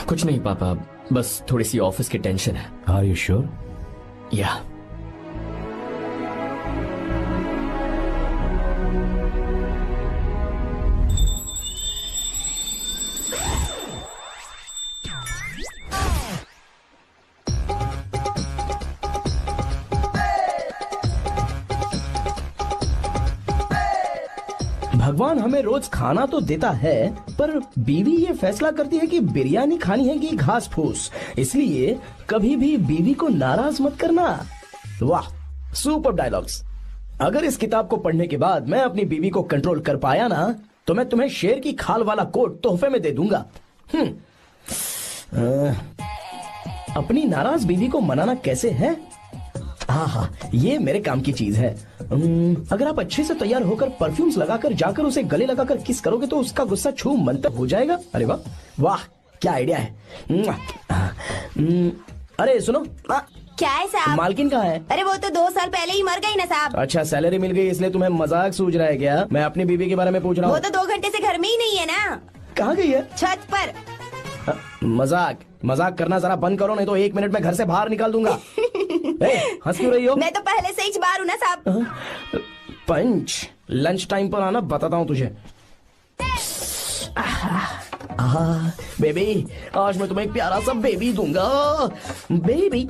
कुछ नहीं पापा, बस थोड़ी सी ऑफिस की टेंशन है। Are you sure? या। भगवान हमें रोज खाना तो देता है, पर बीवी ये फैसला करती है कि बिरयानी खानी है कि घास फूस, इसलिए कभी भी बीवी को नाराज मत करना। वाह, सुपर डायलॉग्स। अगर इस किताब को पढ़ने के बाद मैं अपनी बीवी को कंट्रोल कर पाया ना, तो मैं तुम्हें शेर की खाल वाला कोट तोहफे में दे दूंगा। अपनी नाराज बीवी को मनाना कैसे है? हाँ, ये मेरे काम की चीज है। अगर आप अच्छे से तैयार होकर परफ्यूम्स लगाकर जाकर उसे गले लगाकर किस करोगे तो उसका गुस्सा छू मंतर हो जाएगा। अरे वाह वाह, क्या आइडिया है। अरे सुनो, क्या है साहब? मालकिन कहाँ है? अरे वो तो 2 साल पहले ही मर गई ना साहब। अच्छा, सैलरी मिल गई इसलिए तुम्हें मजाक सूझ रहा है क्या? मैं अपनी बीवी के बारे में पूछ रहा हूँ। वो तो 2 घंटे से घर में ही नहीं है ना। कहाँ गई है? छत पर। मजाक करना जरा बंद करो, नहीं तो 1 मिनट में घर से बाहर निकाल दूंगा। हंस क्यों रही हो? मैं तो पहले से ही बाहर हूँ ना साहब। पंच, लंच टाइम पर आना, बताता हूँ तुझे। बेबी, आज मैं तुम्हें एक प्यारा सा बेबी दूंगा। बेबी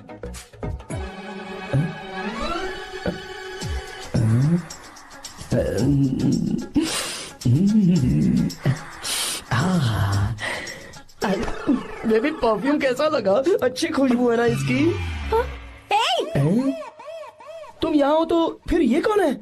बेबी, परफ्यूम कैसा लगा? अच्छी खुशबू है ना इसकी? तुम यहाँ हो तो फिर ये कौन है?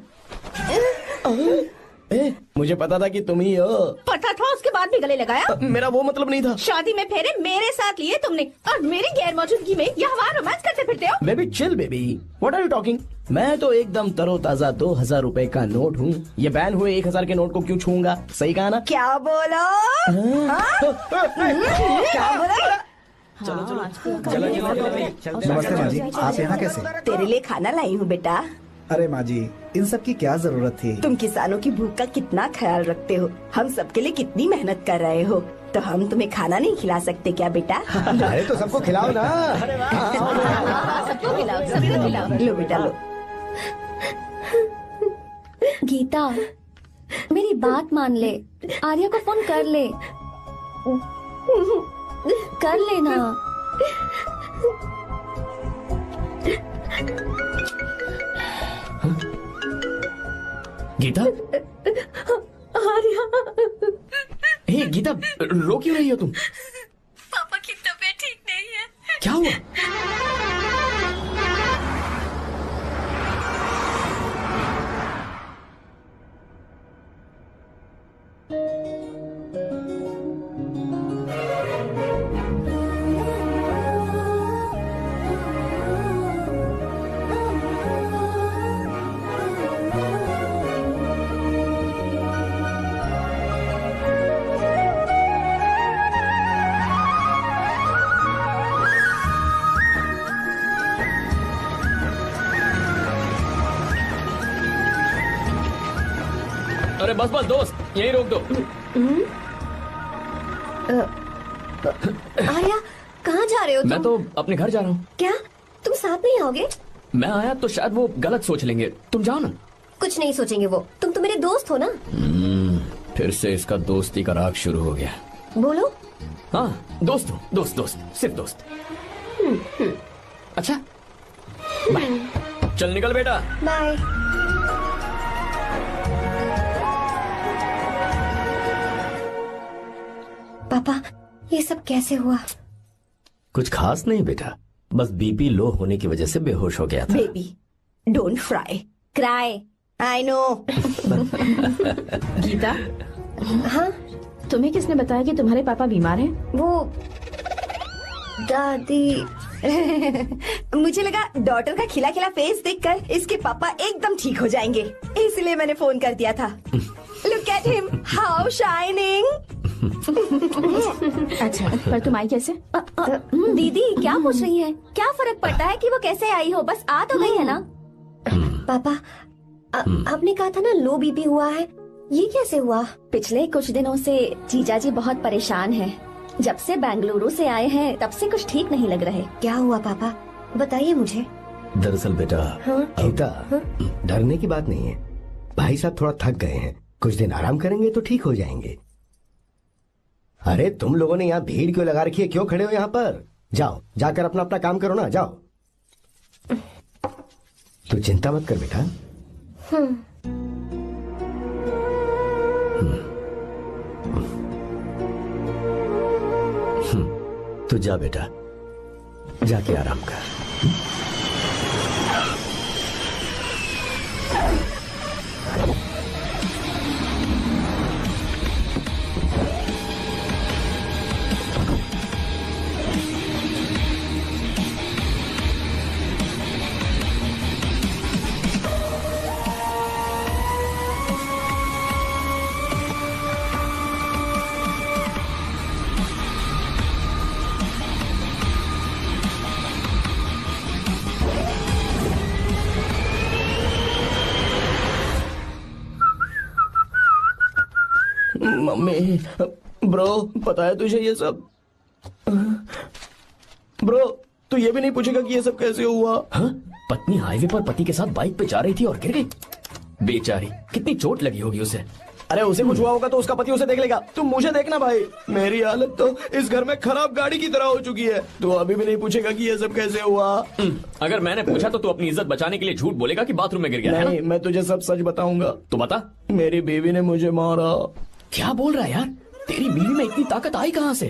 मुझे पता था कि तुम ही हो। पता था, उसके बाद भी गले लगाया? मेरा वो मतलब नहीं था। शादी में फेरे मेरे साथ लिए तुमने, और मेरी गैर मौजूदगी में यहाँ रोमांस करते फिरते हो। Baby chill baby, what are you talking? मैं तो एकदम तरोताजा 2000 रुपए का नोट हूँ। ये बैन हुए 1000 के नोट को क्यों छूऊंगा? सही कहा ना? क्या बोलो? क्या बोलो? नमस्ते माँ जी, आप यहाँ कैसे? तेरे लिए खाना लाई हूँ बेटा। अरे माँ जी, इन सब की क्या जरूरत थी? तुम किसानों की भूख का कितना ख्याल रखते हो, हम सबके लिए कितनी मेहनत कर रहे हो, तो हम तुम्हें खाना नहीं खिला सकते क्या बेटा? अरे तो सबको खिलाओ ना। सबको खिलाओ, सबको खिलाओ। लो बेटा लो। गीता, मेरी बात मान ले, आर्या को फोन कर ले। कर लेना। गीता, आर्या, हे गीता, रो क्यों रही हो तुम? पापा की तबीयत ठीक नहीं है। क्या हुआ? बस बस दोस्त यही रोक दो। आर्या कहाँ जा रहे हो तुम? मैं तो अपने घर जा रहा हूँ। क्या तुम साथ नहीं आओगे? मैं आया तो शायद वो गलत सोच लेंगे, तुम जाओ ना। कुछ नहीं सोचेंगे वो, तुम तो मेरे दोस्त हो ना। फिर से इसका दोस्ती का राग शुरू हो गया। बोलो। हाँ दोस्त हूँ, दोस्त दोस्त सिर्फ दोस्त। अच्छा बाय, चल निकल बेटा। बाय। पापा ये सब कैसे हुआ? कुछ खास नहीं बेटा, बस बीपी लो होने की वजह से बेहोश हो गया था। Baby don't fry cry, I know. Geeta, हाँ तुम्हें किसने बताया कि तुम्हारे पापा बीमार हैं? वो दादी। मुझे लगा डॉटर का खिला खिला फेस देखकर इसके पापा एकदम ठीक हो जाएंगे, इसलिए मैंने फोन कर दिया था। Look at him, how shining. अच्छा पर तुम आई कैसे? दीदी क्या पूछ रही है? क्या फर्क पड़ता है कि वो कैसे आई हो, बस आ तो गई है ना। पापा आपने कहा था ना लो बीपी हुआ है, ये कैसे हुआ? पिछले कुछ दिनों से जीजा जी बहुत परेशान हैं। जब से बेंगलुरु से आए हैं तब से कुछ ठीक नहीं लग रहे। क्या हुआ पापा, बताइए मुझे। दरअसल बेटा गीता, डरने की बात नहीं है। भाई साहब थोड़ा थक गए हैं, कुछ दिन आराम करेंगे तो ठीक हो जाएंगे। अरे तुम लोगों ने यहाँ भीड़ क्यों लगा रखी है, क्यों खड़े हो यहाँ पर? जाओ जाकर अपना अपना काम करो ना, जाओ। तू चिंता मत कर बेटा। तू जा बेटा, जाके आराम कर। मम्मी, ब्रो पता है तुझे ये सब? ब्रो तू ये भी नहीं पूछेगा कि ये सब कैसे हुआ? हाँ? पत्नी हाईवे पर पति के साथ बाइक पे जा रही थी और गिर गई। बेचारी, कितनी चोट लगी होगी उसे। अरे उसे कुछ हुआ होगा तो उसका पति उसे देख लेगा, तुम मुझे देखना भाई। मेरी हालत तो इस घर में खराब गाड़ी की तरह हो चुकी है। तू अभी भी नहीं पूछेगा कि ये सब कैसे हुआ? अगर मैंने पूछा तो तू अपनी इज्जत बचाने के लिए झूठ बोलेगा कि बाथरूम में गिर गया। नहीं, मैं तुझे सब सच बताऊंगा। तो बता। मेरी बीवी ने मुझे मारा। क्या बोल रहा है यार? तेरी बीवी में इतनी ताकत आई कहाँ से?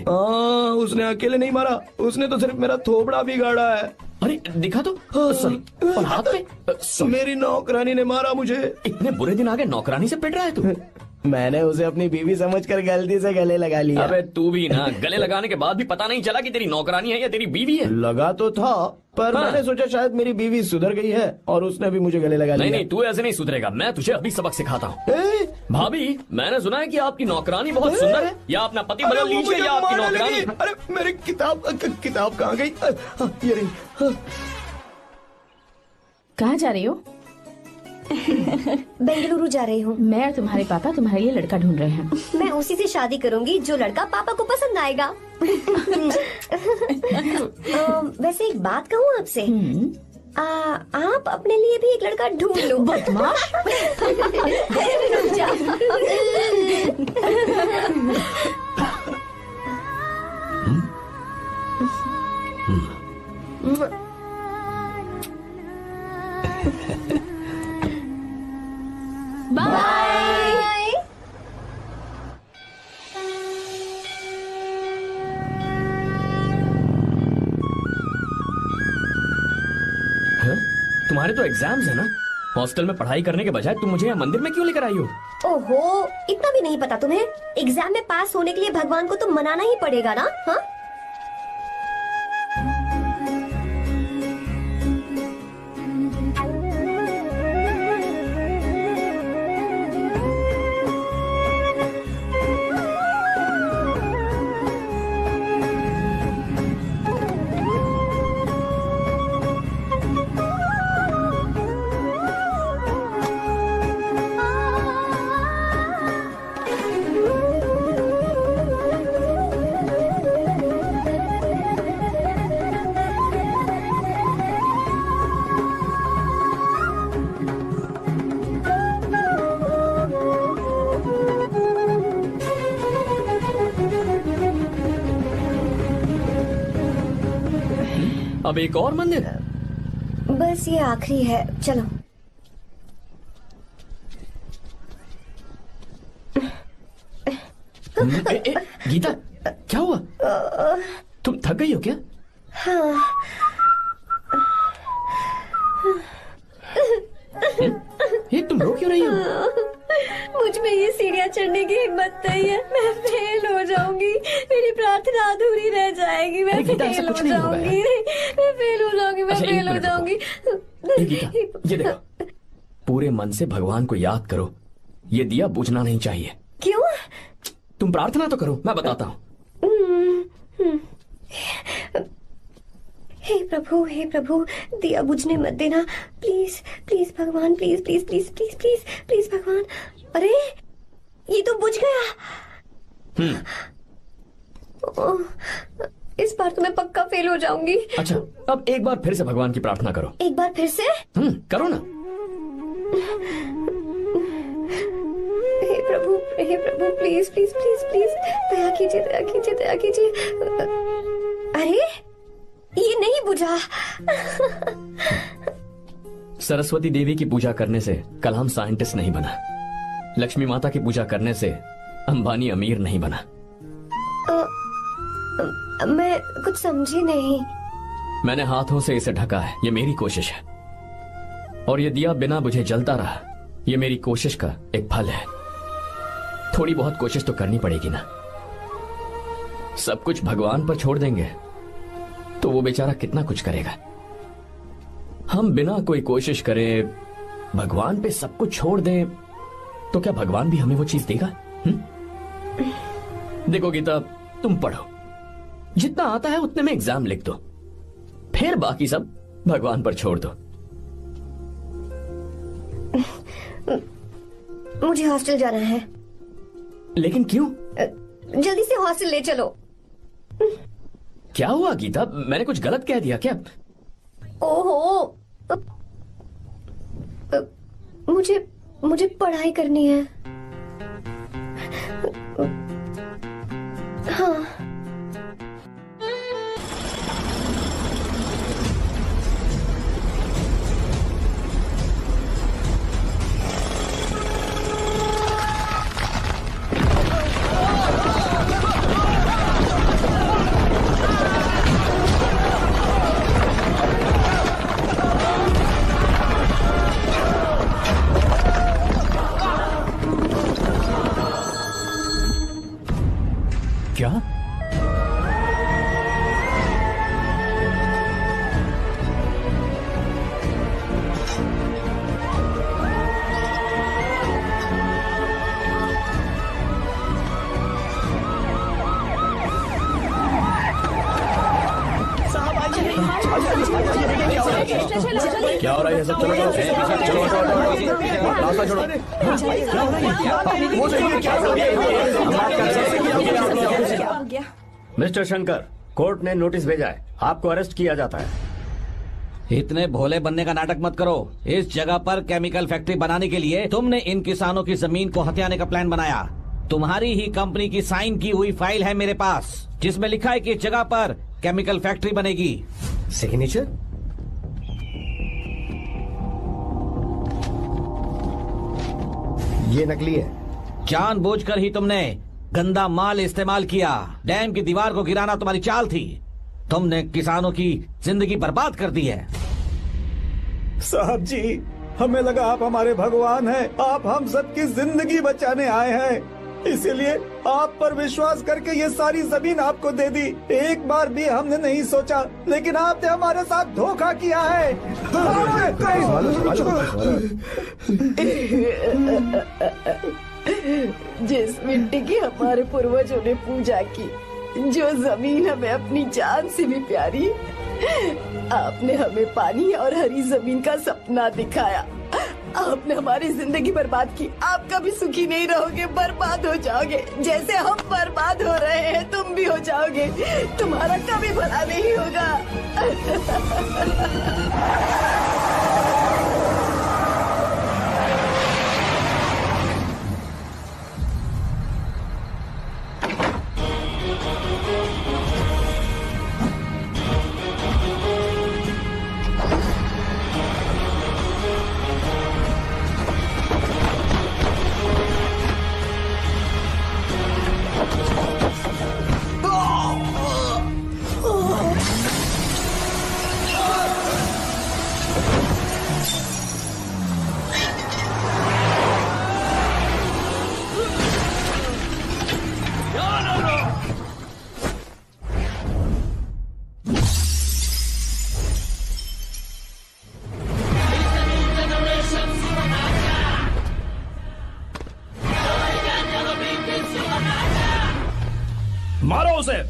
उसने अकेले नहीं मारा, उसने तो सिर्फ मेरा थोबड़ा बिगाड़ा है। अरे दिखा तो। सॉरी, और हाथ पे? मेरी नौकरानी ने मारा मुझे। इतने बुरे दिन आ गए, नौकरानी से पिट रहा है तू? मैंने उसे अपनी बीवी समझकर गलती से गले लगा लिया। अबे तू भी ना, गले लगाने के बाद भी पता नहीं चला कि तेरी नौकरानी है या तेरी बीवी है? लगा तो था, पर मैंने सोचा शायद मेरी बीवी सुधर गई है और उसने भी मुझे गले लगा लिया। नहीं, तू ऐसे नहीं सुधरेगा, मैं तुझे अभी सबक सिखाता हूँ। भाभी, मैंने सुना है कि आपकी नौकरानी बहुत सुंदर है, या अपना पति बदल लीजिए या आपकी नौकरानी। अरे मेरी किताब कहाँ गई? ये रही। कहाँ जा रही हो? बेंगलुरु जा रही हूँ। मैं और तुम्हारे पापा तुम्हारे लिए लड़का ढूंढ रहे हैं। मैं उसी से शादी करूंगी जो लड़का पापा को पसंद आएगा। वैसे एक बात कहूँ आपसे, आप अपने लिए भी एक लड़का ढूंढ लो। बदमाश। रुक जा। बाय। तुम्हारे तो एग्जाम्स है ना? हॉस्टल में पढ़ाई करने के बजाय तुम मुझे यहाँ मंदिर में क्यों लेकर आई हो? ओहो, इतना भी नहीं पता तुम्हें? एग्जाम में पास होने के लिए भगवान को तो मनाना ही पड़ेगा ना। हाँ? अब एक और मंदिर? बस ये आखिरी है, चलो। गीता, क्या हुआ? तुम थक गई हो क्या? हाँ। ये तुम रो क्यों रही हो? मुझ में ये सीढ़ियाँ चढ़ने की हिम्मत नहीं है। मैं फेल हो जाऊंगी, मेरी प्रार्थना अधूरी रह जाएगी। मैं फेल हो जाऊंगी, मैं फेल हो जाऊंगी, मैं फेल हो जाऊंगी। गीता, ये देखो, पूरे मन से भगवान को याद करो। ये दिया बुझना नहीं चाहिए। क्यों? तुम प्रार्थना तो करो, मैं बताता हूँ। हे प्रभु, दिया बुझने मत देना, प्लीज प्लीज भगवान, please please please please please please भगवान। अरे ये तो बुझ गया। इस बार तो मैं पक्का फेल हो जाऊंगी। अच्छा, अब एक बार फिर से भगवान की प्रार्थना करो। एक बार फिर से? करो ना। हे प्रभु, प्लीज प्लीज प्लीज प्लीज, दया कीजिए, दया कीजिए, दया कीजिए। अरे ये नहीं बुझा। सरस्वती देवी की पूजा करने से कलाम साइंटिस्ट नहीं बना। लक्ष्मी माता की पूजा करने से अंबानी अमीर नहीं बना। मैं कुछ समझी नहीं। मैंने हाथों से इसे ढका है, ये मेरी कोशिश है। और ये दिया बिना बुझे जलता रहा, ये मेरी कोशिश का एक फल है। थोड़ी बहुत कोशिश तो करनी पड़ेगी ना। सब कुछ भगवान पर छोड़ देंगे तो वो बेचारा कितना कुछ करेगा। हम बिना कोई कोशिश करे भगवान पे सब कुछ छोड़ दें तो क्या भगवान भी हमें वो चीज देगा? देखो गीता, तुम पढ़ो, जितना आता है उतने में एग्जाम लिख दो, फिर बाकी सब भगवान पर छोड़ दो। मुझे हॉस्टल जाना है। लेकिन क्यों? जल्दी से हॉस्टल ले चलो। क्या हुआ गीता, मैंने कुछ गलत कह दिया क्या? ओहो, मुझे पढ़ाई करनी है। हाँ। क्या? क्या हो रहा है? सब चलो रास्ता छोड़ो। मिस्टर शंकर, कोर्ट ने नोटिस भेजा है, आपको अरेस्ट किया जाता है। इतने भोले बनने का नाटक मत करो। इस जगह पर केमिकल फैक्ट्री बनाने के लिए तुमने इन किसानों की जमीन को हथियाने का प्लान बनाया। तुम्हारी ही कंपनी की साइन की हुई फाइल है मेरे पास, जिसमें लिखा है कि इस जगह पर केमिकल फैक्ट्री बनेगी। सिग्नेचर? ये नकली है। जानबूझकर ही तुमने गंदा माल इस्तेमाल किया। डैम की दीवार को गिराना तुम्हारी चाल थी। तुमने किसानों की जिंदगी बर्बाद कर दी है। साहब जी, हमें लगा आप हमारे भगवान हैं, आप हम सबकी जिंदगी बचाने आए हैं, इसीलिए आप पर विश्वास करके ये सारी जमीन आपको दे दी। एक बार भी हमने नहीं सोचा, लेकिन आपने हमारे साथ धोखा किया है। जिस मिट्टी की हमारे पूर्वजों ने पूजा की, जो जमीन हमें अपनी जान से भी प्यारी, आपने हमें पानी और हरी जमीन का सपना दिखाया। आपने हमारी जिंदगी बर्बाद की। आप कभी सुखी नहीं रहोगे, बर्बाद हो जाओगे। जैसे हम बर्बाद हो रहे हैं तुम भी हो जाओगे। तुम्हारा कभी भला नहीं होगा। उसे।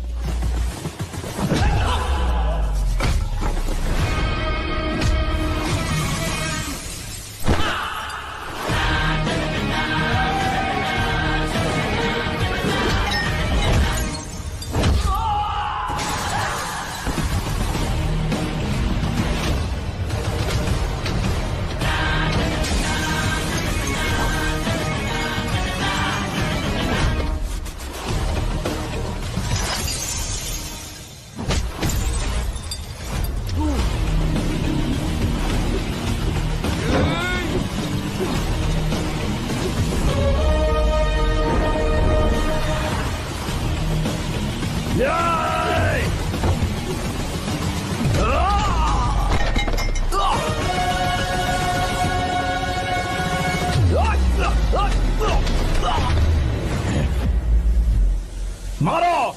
मारो।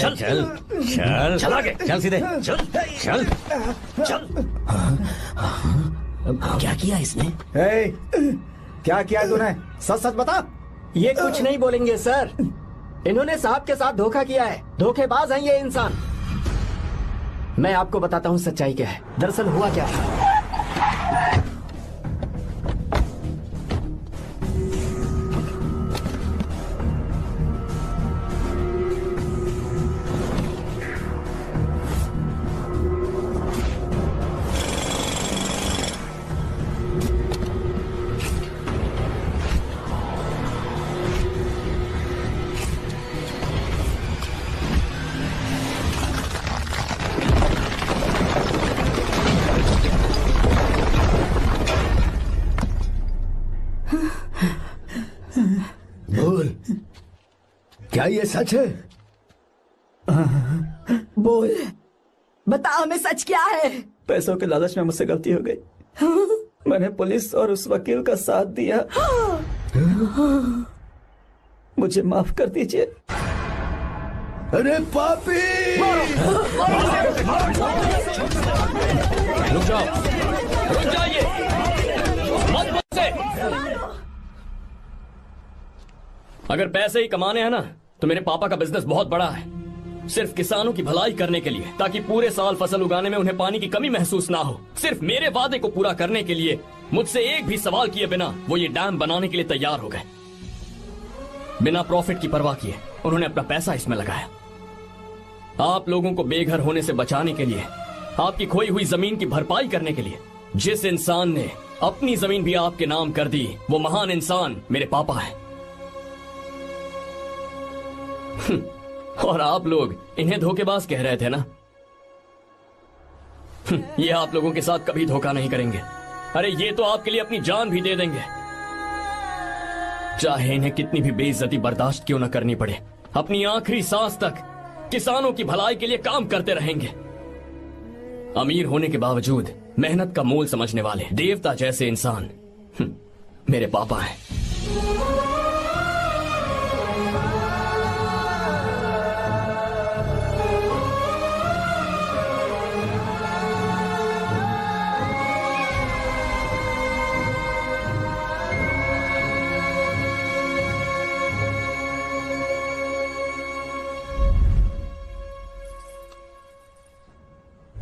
चल चल चल चल आगे। चल सीधे चल चल चल। क्या किया इसने? क्या किया तूने? सच सच बता। ये कुछ नहीं बोलेंगे सर। इन्होंने साहब के साथ धोखा किया है। धोखेबाज हैं ये इंसान। मैं आपको बताता हूँ सच्चाई क्या है। दरअसल हुआ क्या था। बोल, क्या ये सच है? बोल, बता हमें सच क्या है? पैसों के लालच में मुझसे गलती हो गई। मैंने पुलिस और उस वकील का साथ दिया। मुझे माफ कर दीजिए। अरे पापी! रुक जाओ, रुक जाइए, मत मुझसे। अगर पैसे ही कमाने हैं ना, तो मेरे पापा का बिजनेस बहुत बड़ा है। सिर्फ किसानों की भलाई करने के लिए, ताकि पूरे साल फसल उगाने में उन्हें पानी की कमी महसूस ना हो। सिर्फ मेरे वादे को पूरा करने के लिए मुझसे एक भी सवाल किए बिना वो ये डैम बनाने के लिए तैयार हो गए। बिना प्रॉफिट की परवाह किए उन्होंने अपना पैसा इसमें लगाया। आप लोगों को बेघर होने से बचाने के लिए, आपकी खोई हुई जमीन की भरपाई करने के लिए। जिस इंसान ने अपनी जमीन भी आपके नाम कर दी, वो महान इंसान मेरे पापा है। और आप लोग इन्हें धोखेबाज कह रहे थे ना? ये आप लोगों के साथ कभी धोखा नहीं करेंगे। अरे ये तो आपके लिए अपनी जान भी दे देंगे, चाहे इन्हें कितनी भी बेइज्जती बर्दाश्त क्यों न करनी पड़े। अपनी आखिरी सांस तक किसानों की भलाई के लिए काम करते रहेंगे। अमीर होने के बावजूद मेहनत का मोल समझने वाले देवता जैसे इंसान मेरे पापा हैं।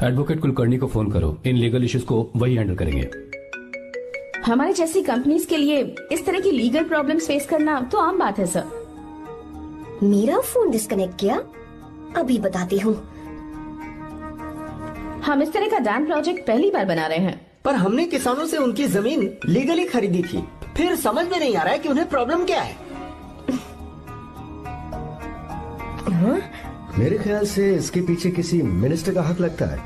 एडवोकेट कुलकर्णी को फोन करो। इन लीगल इश्यूज को वही हैंडल करेंगे। हमारे जैसी कंपनीज के लिए इस तरह की लीगल प्रॉब्लम्स फेस करना तो आम बात है सर। मेरा फोन डिस्कनेक्ट किया? अभी बताती हूँ। हम इस तरह का डैम प्रोजेक्ट पहली बार बना रहे हैं। पर हमने किसानों से उनकी जमीन लीगली खरीदी थी, फिर समझ में नहीं आ रहा है कि उन्हें प्रॉब्लम क्या है। मेरे ख्याल से इसके पीछे किसी मिनिस्टर का हक लगता है।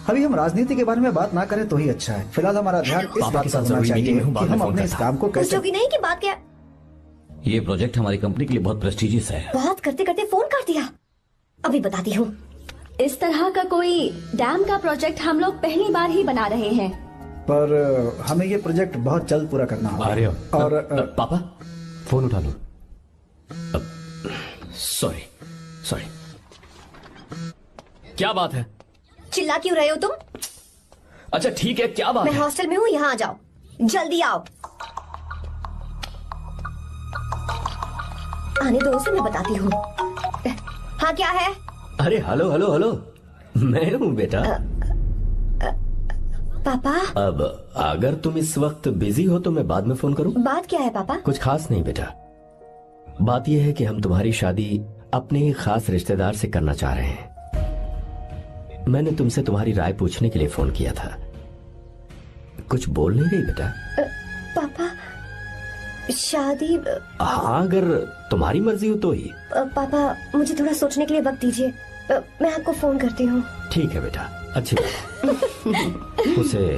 अभी हम राजनीति के बारे में बात ना करें तो ही अच्छा है। फिलहाल हमारा ध्यान इस पापा बात के पर साथ होना जरूरी चाहिए मीटिंग में हूँ, कि बाद में हम फोन अपने इस करता काम को कैसे। पूछोगी नहीं कि बात क्या? ये प्रोजेक्ट हमारी कंपनी के लिए बहुत प्रेस्टिजियस है। बात करते करते फोन कर दिया। अभी बताती हूँ। इस तरह का कोई डैम का प्रोजेक्ट हम लोग पहली बार ही बना रहे हैं। पर हमें ये प्रोजेक्ट बहुत जल्द पूरा करना होगा। आर्य, और पापा फोन उठा लो। सॉरी सॉरी, क्या बात है? चिल्ला क्यों रहे हो तुम? अच्छा ठीक है, क्या बात मैं है? हॉस्टल में हूँ, यहाँ आ जाओ, जल्दी आओ। आने दो उसे, मैं बताती हूँ। हाँ क्या है? अरे हेलो हेलो हेलो, मैं हूँ बेटा। पापा। अब अगर तुम इस वक्त बिजी हो तो मैं बाद में फोन करूँ? बात क्या है पापा? कुछ खास नहीं बेटा, बात यह है कि हम तुम्हारी शादी अपने एक खास रिश्तेदार से करना चाह रहे हैं। मैंने तुमसे तुम्हारी राय पूछने के लिए फोन किया था। कुछ बोल नहीं रही बेटा? पापा शादी। हाँ अगर तुम्हारी मर्जी हो तो ही। पापा मुझे थोड़ा सोचने के लिए वक्त दीजिए, मैं आपको फोन करती हूँ। ठीक है बेटा, अच्छी बात। उसे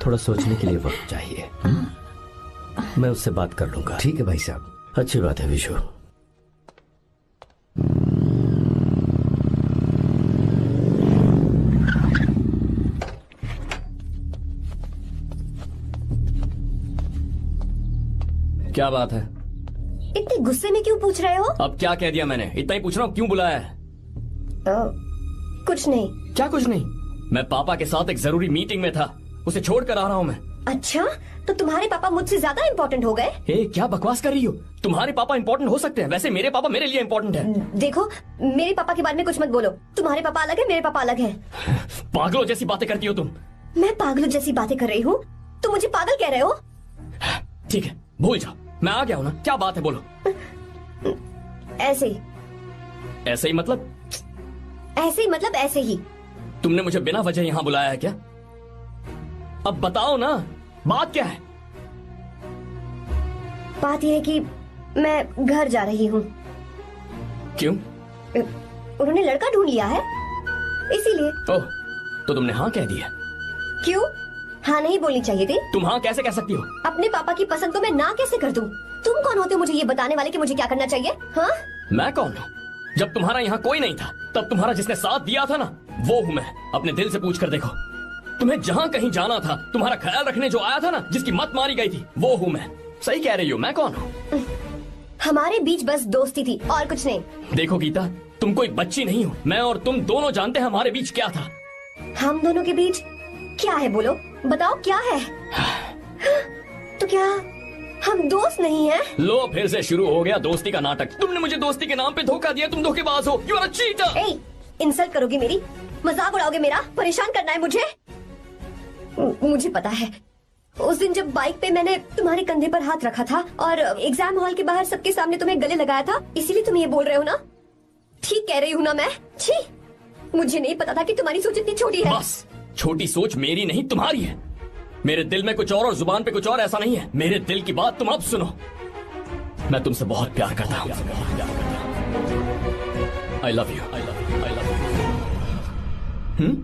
थोड़ा सोचने के लिए वक्त चाहिए। मैं उससे बात कर लूंगा। ठीक है भाई साहब। अच्छी बात है विशु। क्या बात है? इतने गुस्से में क्यों पूछ रहे हो? अब क्या कह दिया मैंने? इतना ही पूछ रहा हूँ, क्यों बुलाया है? कुछ नहीं। क्या कुछ नहीं? मैं पापा के साथ एक जरूरी मीटिंग में था, उसे छोड़ कर आ रहा हूँ मैं। अच्छा, तो तुम्हारे पापा मुझसे ज्यादा इम्पोर्टेंट हो गए? क्या बकवास कर रही हो? तुम्हारे पापा इम्पोर्टेंट हो सकते हैं, वैसे मेरे पापा मेरे लिए इम्पोर्टेंट है। देखो मेरे पापा के बारे में कुछ मत बोलो। तुम्हारे पापा अलग है, मेरे पापा अलग है। पागलों जैसी बातें करती हो तुम। मैं पागलों जैसी बातें कर रही हूँ? तुम मुझे पागल कह रहे हो? ठीक है, भूल जाओ, मैं आ गया हूँ ना। क्या बात है, बोलो। ऐसे ही। ऐसे ही मतलब? ऐसे ही मतलब ऐसे ही। तुमने मुझे बिना वजह यहाँ बुलाया है क्या? अब बताओ ना, बात क्या है? बात यह है कि मैं घर जा रही हूँ। क्यों? उन्होंने लड़का ढूंढ लिया है, इसीलिए। ओह, तो तुमने हाँ कह दिया? क्यों हाँ नहीं बोलनी चाहिए थी? तुम हाँ कैसे कह सकती हो? अपने पापा की पसंद को मैं ना कैसे कर दूं? तुम कौन होते हो मुझे ये बताने वाले कि मुझे क्या करना चाहिए? हाँ, मैं कौन हूँ? जब तुम्हारा यहाँ कोई नहीं था, तब तुम्हारा जिसने साथ दिया था ना, वो हूँ मैं। अपने दिल से पूछ कर देखो, तुम्हें जहाँ कहीं जाना था, तुम्हारा ख्याल रखने जो आया था ना, जिसकी मत मारी गई थी, वो हूँ मैं। सही कह रही हो, मैं कौन हूँ? हमारे बीच बस दोस्ती थी और कुछ नहीं। देखो गीता, तुम कोई बच्ची नहीं हो। मैं और तुम दोनों जानते हैं हमारे बीच क्या था। हम दोनों के बीच क्या है? बोलो, बताओ क्या है? तो क्या हम दोस्त नहीं हैं? लो, फिर से शुरू हो गया दोस्ती का नाटक। तुमने मुझे दोस्ती के नाम पे धोखा दिया, तुम धोखेबाज हो। You are a cheater. ए, इंसल्ट करोगे मेरी? मजाक उड़ाओगे मेरा? परेशान करना है मुझे? मुझे पता है, उस दिन जब बाइक पे मैंने तुम्हारे कंधे पर हाथ रखा था और एग्जाम हॉल के बाहर सबके सामने तुम्हें गले लगाया था, इसीलिए तुम ये बोल रहे हो ना? ठीक कह रही हूँ ना मैं? छी, मुझे नहीं पता था कि तुम्हारी सोच इतनी छोटी है। बस, छोटी सोच मेरी नहीं तुम्हारी है। मेरे दिल में कुछ और जुबान पे कुछ और, ऐसा नहीं है। मेरे दिल की बात तुम अब सुनो। मैं तुमसे बहुत प्यार करता हूँ। I love you, I love you, I love you.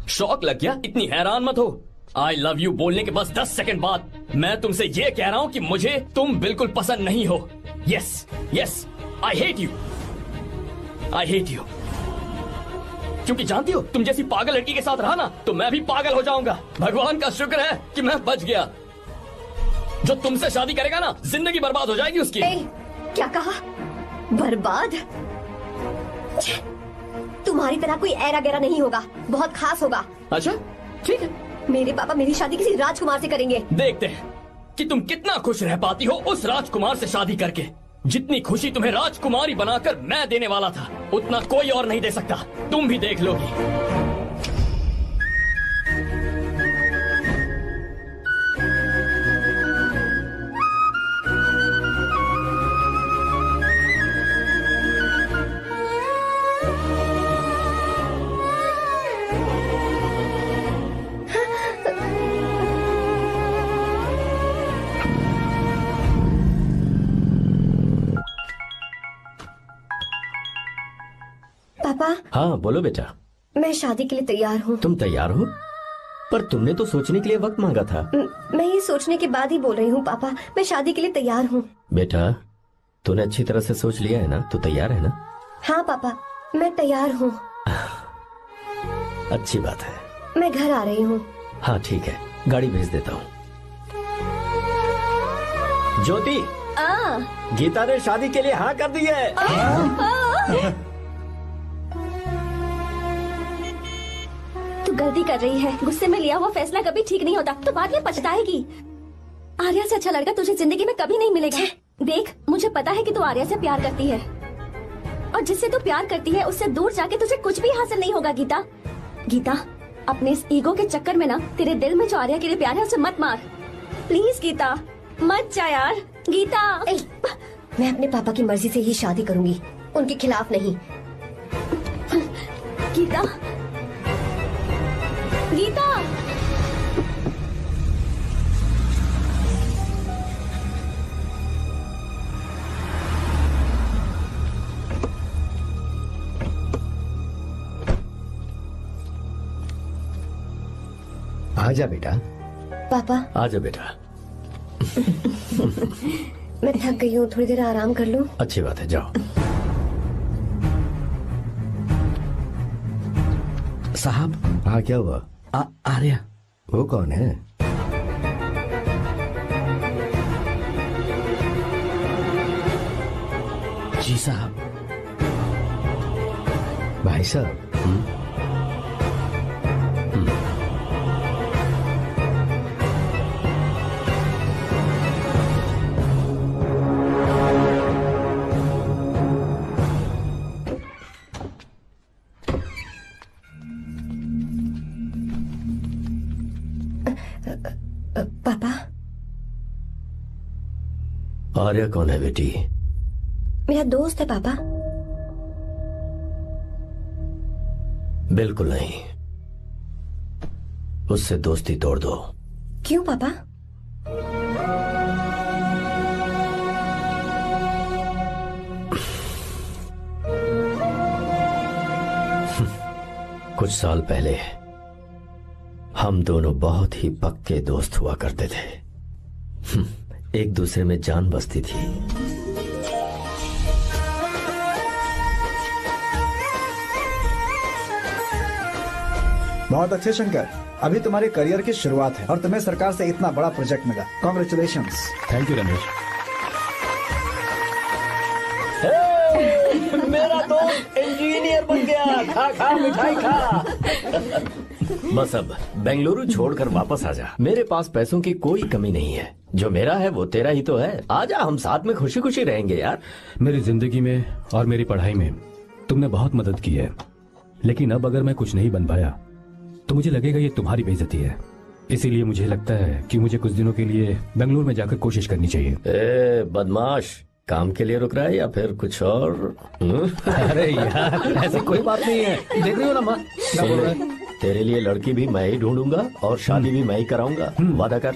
शौक लग गया? इतनी हैरान मत हो। आई लव यू बोलने के बस 10 सेकंड बाद मैं तुमसे ये कह रहा हूं कि मुझे तुम बिल्कुल पसंद नहीं हो। Yes yes, I hate you, I hate you. क्योंकि जानती हो, तुम जैसी पागल लड़की के साथ रहा ना, तो मैं भी पागल हो जाऊंगा। भगवान का शुक्र है कि मैं बच गया। जो तुमसे शादी करेगा ना, जिंदगी बर्बाद हो जाएगी उसकी। क्या कहा? बर्बाद? तुम्हारी तरह कोई ऐरा गैरा नहीं होगा, बहुत खास होगा। अच्छा ठीक है, मेरे पापा मेरी शादी किसी राजकुमार से करेंगे। देखते हैं कि तुम कितना खुश रह पाती हो उस राजकुमार से शादी करके। जितनी खुशी तुम्हें राजकुमारी बनाकर मैं देने वाला था, उतना कोई और नहीं दे सकता। तुम भी देख लोगी। पापा। हाँ बोलो बेटा। मैं शादी के लिए तैयार हूँ। तुम तैयार हो? पर तुमने तो सोचने के लिए वक्त मांगा था। मैं ये सोचने के बाद ही बोल रही हूँ पापा, मैं शादी के लिए तैयार हूँ। बेटा तूने अच्छी तरह से सोच लिया है ना? तू तैयार है ना? हाँ पापा, मैं तैयार हूँ। अच्छी बात है। मैं घर आ रही हूँ। हाँ ठीक है, गाड़ी भेज देता हूँ। ज्योति, गीता ने शादी के लिए हाँ कर दी है। तू गलती कर रही है। गुस्से में लिया हुआ फैसला कभी ठीक नहीं होता, तो बाद में पछताएगी। आर्या से अच्छा लड़का तुझे जिंदगी में कभी नहीं मिलेगा। देख, मुझे पता है कि तू आर्या से प्यार करती है, और जिससे तू प्यार करती है उससे दूर जाके तुझे कुछ भी हासिल नहीं होगा। गीता, गीता, अपने इस ईगो के चक्कर में ना तेरे दिल में जो आर्या के लिए प्यार है उसे मत मार। प्लीज गीता, मत जा यार। गीता, मैं अपने पापा की मर्जी से ही शादी करूंगी, उनके खिलाफ नहीं। गीता, गीता। आजा बेटा। पापा। आजा बेटा। मैं थक गई हूँ, थोड़ी देर आराम कर लूँ। अच्छी बात है, जाओ। साहब। हाँ क्या हुआ? आर्या। वो कौन है? जी साहब। भाई साहब। पापा। आर्या कौन है बेटी? मेरा दोस्त है पापा। बिल्कुल नहीं, उससे दोस्ती तोड़ दो। क्यों पापा? कुछ साल पहले हम दोनों बहुत ही पक्के दोस्त हुआ करते थे। एक दूसरे में जान बसती थी। बहुत अच्छे शंकर, अभी तुम्हारे करियर की शुरुआत है और तुम्हें सरकार से इतना बड़ा प्रोजेक्ट मिला। कॉन्ग्रेचुलेशंस। Thank you Ramesh. मेरा दोस्त इंजीनियर बन गया। खा खा मिठाई खा। बस अब बेंगलुरु छोड़कर वापस आ जा। मेरे पास पैसों की कोई कमी नहीं है। जो मेरा है वो तेरा ही तो है। आजा, हम साथ में खुशी खुशी रहेंगे यार। मेरी जिंदगी में और मेरी पढ़ाई में तुमने बहुत मदद की है, लेकिन अब अगर मैं कुछ नहीं बन पाया तो मुझे लगेगा ये तुम्हारी बेइज्जती है। इसीलिए मुझे लगता है कि मुझे कुछ दिनों के लिए बेंगलुरु में जाकर कोशिश करनी चाहिए। बदमाश, काम के लिए रुक रहा है या फिर कुछ और? अरे यार, ऐसी कोई बात नहीं है। देख रही हो ना माँ, क्या बोल रहा है? तेरे लिए लड़की भी मैं ही ढूंढूंगा और शादी भी मैं ही कराऊंगा। वादा कर।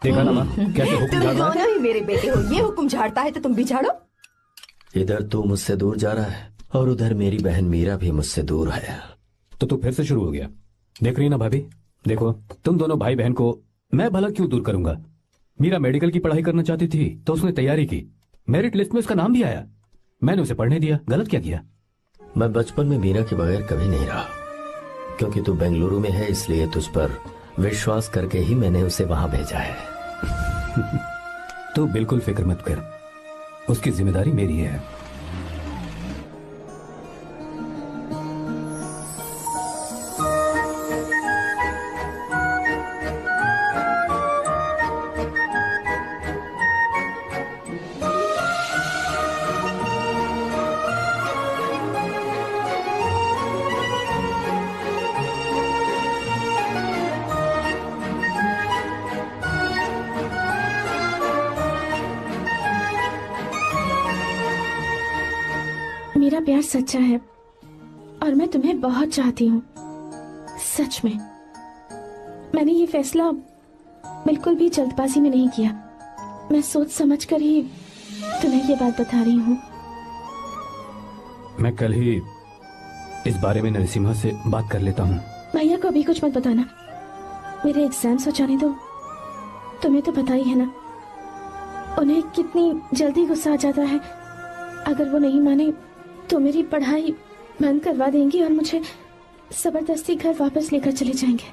देखा ना माँ, कैसे हुक्म तुम झाड़ रहा है? दोनों ही मेरे बेटे हो। ये हुक्म झाड़ता है तो तुम भी झाड़ो। इधर तू मुझसे दूर जा रहा है और उधर मेरी बहन मीरा भी मुझसे दूर है। तो तू फिर से शुरू हो गया। देख रही ना भाभी, देखो तुम दोनों भाई बहन को मैं भला क्यों दूर करूंगा। मीरा मेडिकल की पढ़ाई करना चाहती थी तो उसने तैयारी की, मेरिट लिस्ट में उसका नाम भी आया, मैंने उसे पढ़ने दिया। गलत क्या किया? मैं बचपन में मीरा के बगैर कभी नहीं रहा, क्योंकि तू बेंगलुरु में है इसलिए तुझ पर विश्वास करके ही मैंने उसे वहां भेजा है। तू बिल्कुल फिक्र मत कर, उसकी जिम्मेदारी मेरी है। मेरा प्यार सच्चा है और मैं तुम्हें बहुत चाहती हूँ, सच में। मैंने ये फैसला बिल्कुल भी जल्दबाजी में नहीं किया। मैं सोच समझ कर ही तुम्हें ये बात बता रही हूँ। मैं कल ही इस बारे में नरसिम्हा से बात कर लेता हूँ। भैया को अभी कुछ मत बताना, मेरे एग्जाम्स हो जाने दो। तुम्हें तो पता ही है ना उन्हें कितनी जल्दी गुस्सा आ जाता है। अगर वो नहीं माने तो मेरी पढ़ाई बंद करवा देंगे और मुझे जबरदस्ती घर वापस लेकर चले जाएंगे।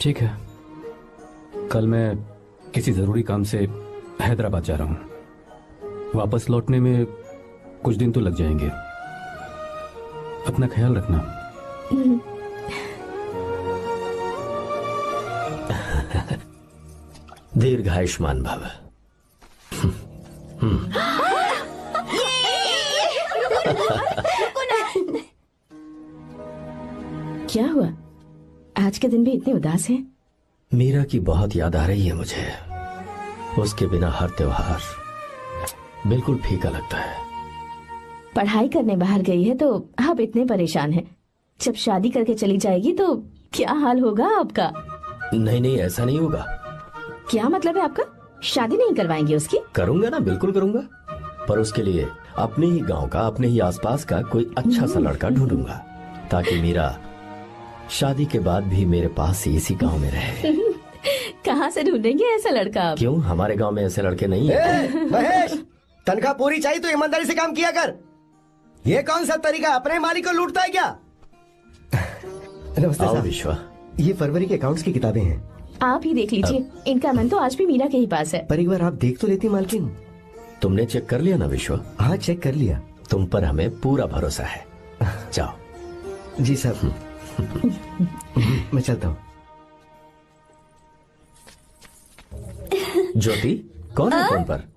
ठीक है, कल मैं किसी जरूरी काम से हैदराबाद जा रहा हूँ। वापस लौटने में कुछ दिन तो लग जाएंगे। अपना ख्याल रखना। दीर्घायुष्मान भव। क्या हुआ, आज के दिन भी इतने उदास हैं? मीरा की बहुत याद आ रही है मुझे। उसके बिना हर त्योहार बिल्कुल फीका लगता है। पढ़ाई करने बाहर गई है तो आप इतने परेशान हैं। जब शादी करके चली जाएगी तो क्या हाल होगा आपका? नहीं नहीं, ऐसा नहीं होगा। क्या मतलब है आपका? शादी नहीं करवाएंगे उसकी? करूंगा ना, बिल्कुल करूंगा, पर उसके लिए अपने ही गांव का, अपने ही आसपास का कोई अच्छा सा लड़का ढूंढूंगा ताकि मीरा शादी के बाद भी मेरे पास ही इसी गांव में रहे। कहाँ से ढूंढेंगे ऐसा लड़का आप? क्यों, हमारे गांव में ऐसे लड़के नहीं है? महेश, तनख्वाह पूरी चाहिए तो ईमानदारी से काम किया कर। ये कौन सा तरीका, अपने मालिक को लूटता है क्या? नमस्ते साहब। विश्वा, ये फरवरी के अकाउंट्स की किताबें हैं। आप ही देख लीजिए, इनका मन तो आज भी मीरा के ही पास है। पर एक बार आप देख तो लेती मालकिन। तुमने चेक कर लिया ना विश्वा? हाँ, चेक कर लिया। तुम पर हमें पूरा भरोसा है। जाओ। जी साहब। मैं चलता हूँ। ज्योति, कौन है फोन पर?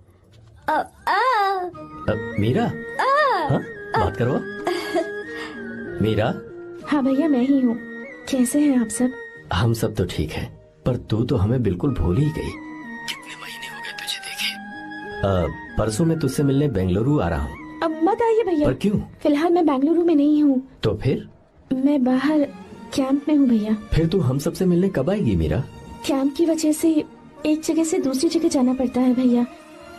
मीरा? हाँ, बात करो। मीरा? हाँ भैया, मैं ही हूँ। कैसे हैं आप सब? हम सब तो ठीक हैं, पर तू तो हमें बिल्कुल भूल ही गई। कितने महीने हो गए तुझे देखे। परसों मैं तुझसे मिलने बेंगलुरु आ रहा हूँ। अब मत आइए भैया। पर क्यों? फिलहाल मैं बेंगलुरु में नहीं हूँ। तो फिर? मैं बाहर कैंप में हूँ भैया। फिर तू हम सबसे मिलने कब आएगी मीरा? कैंप की वजह से एक जगह से दूसरी जगह जाना पड़ता है भैया।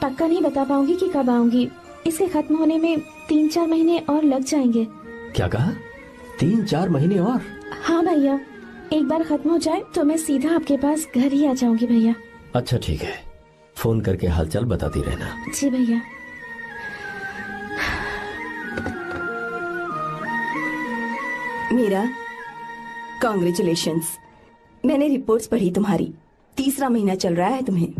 पक्का नहीं बता पाऊंगी कि कब आऊंगी। इसके खत्म होने में 3-4 महीने और लग जाएंगे। क्या कहा? 3-4 महीने और? हाँ भैया, एक बार खत्म हो जाए तो मैं सीधा आपके पास घर ही आ जाऊंगी भैया। अच्छा ठीक है, फोन करके हालचाल बताती रहना। जी भैया। मीरा, कॉन्ग्रेचुलेशंस। मैंने रिपोर्ट्स पढ़ी तुम्हारी। 3रा महीना चल रहा है तुम्हें।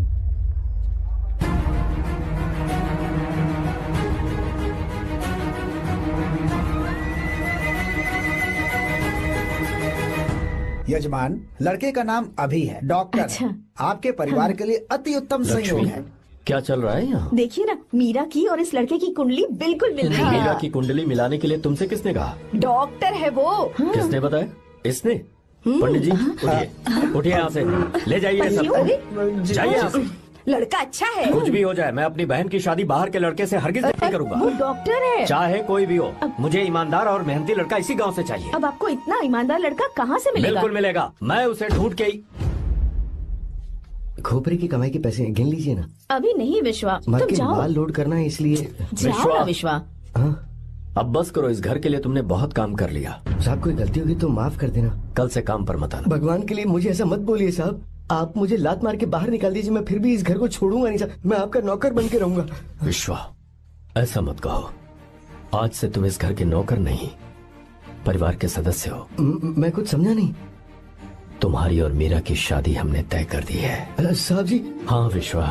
यजमान, लड़के का नाम अभी है, डॉक्टर। अच्छा। आपके परिवार के लिए अति उत्तम संयोग है। क्या चल रहा है यहाँ? देखिए ना, मीरा की और इस लड़के की कुंडली बिल्कुल मिल रही है। मीरा की कुंडली मिलाने के लिए तुमसे किसने कहा? डॉक्टर है वो। किसने बताया? इसने? पंडित जी, उठिए, उठिए यहाँ से, ले जाइए सब, जाइए यहाँ से। लड़का अच्छा है। कुछ भी हो जाए, मैं अपनी बहन की शादी बाहर के लड़के से हरगिज नहीं करूंगा। वो डॉक्टर है। चाहे कोई भी हो, मुझे ईमानदार और मेहनती लड़का इसी गांव से चाहिए। अब आपको इतना ईमानदार लड़का कहाँ से मिलेगा? बिल्कुल मिलेगा, मैं उसे ढूंढ के ही। खोपरे की कमाई के पैसे गिन लीजिए ना। अभी नहीं विश्वा, तुम मालकिन, जाओ। माल लोड करना है इसलिए। जाओ ना विश्वा। हाँ? अब बस करो, इस घर के लिए तुमने बहुत काम कर लिया। साहब, कोई गलती होगी तो माफ कर देना। कल से काम पर मत आना। भगवान के लिए मुझे ऐसा मत बोलिए साहब। आप मुझे लात मार के बाहर निकाल दीजिए, मैं फिर भी इस घर को छोड़ूंगा नहीं साहब। मैं आपका नौकर बन के रहूंगा। विश्वा, ऐसा मत कहो। आज से तुम इस घर के नौकर नहीं, परिवार के सदस्य हो। मैं कुछ समझा नहीं। तुम्हारी और मीरा की शादी हमने तय कर दी है। साहब जी। हाँ विश्वा।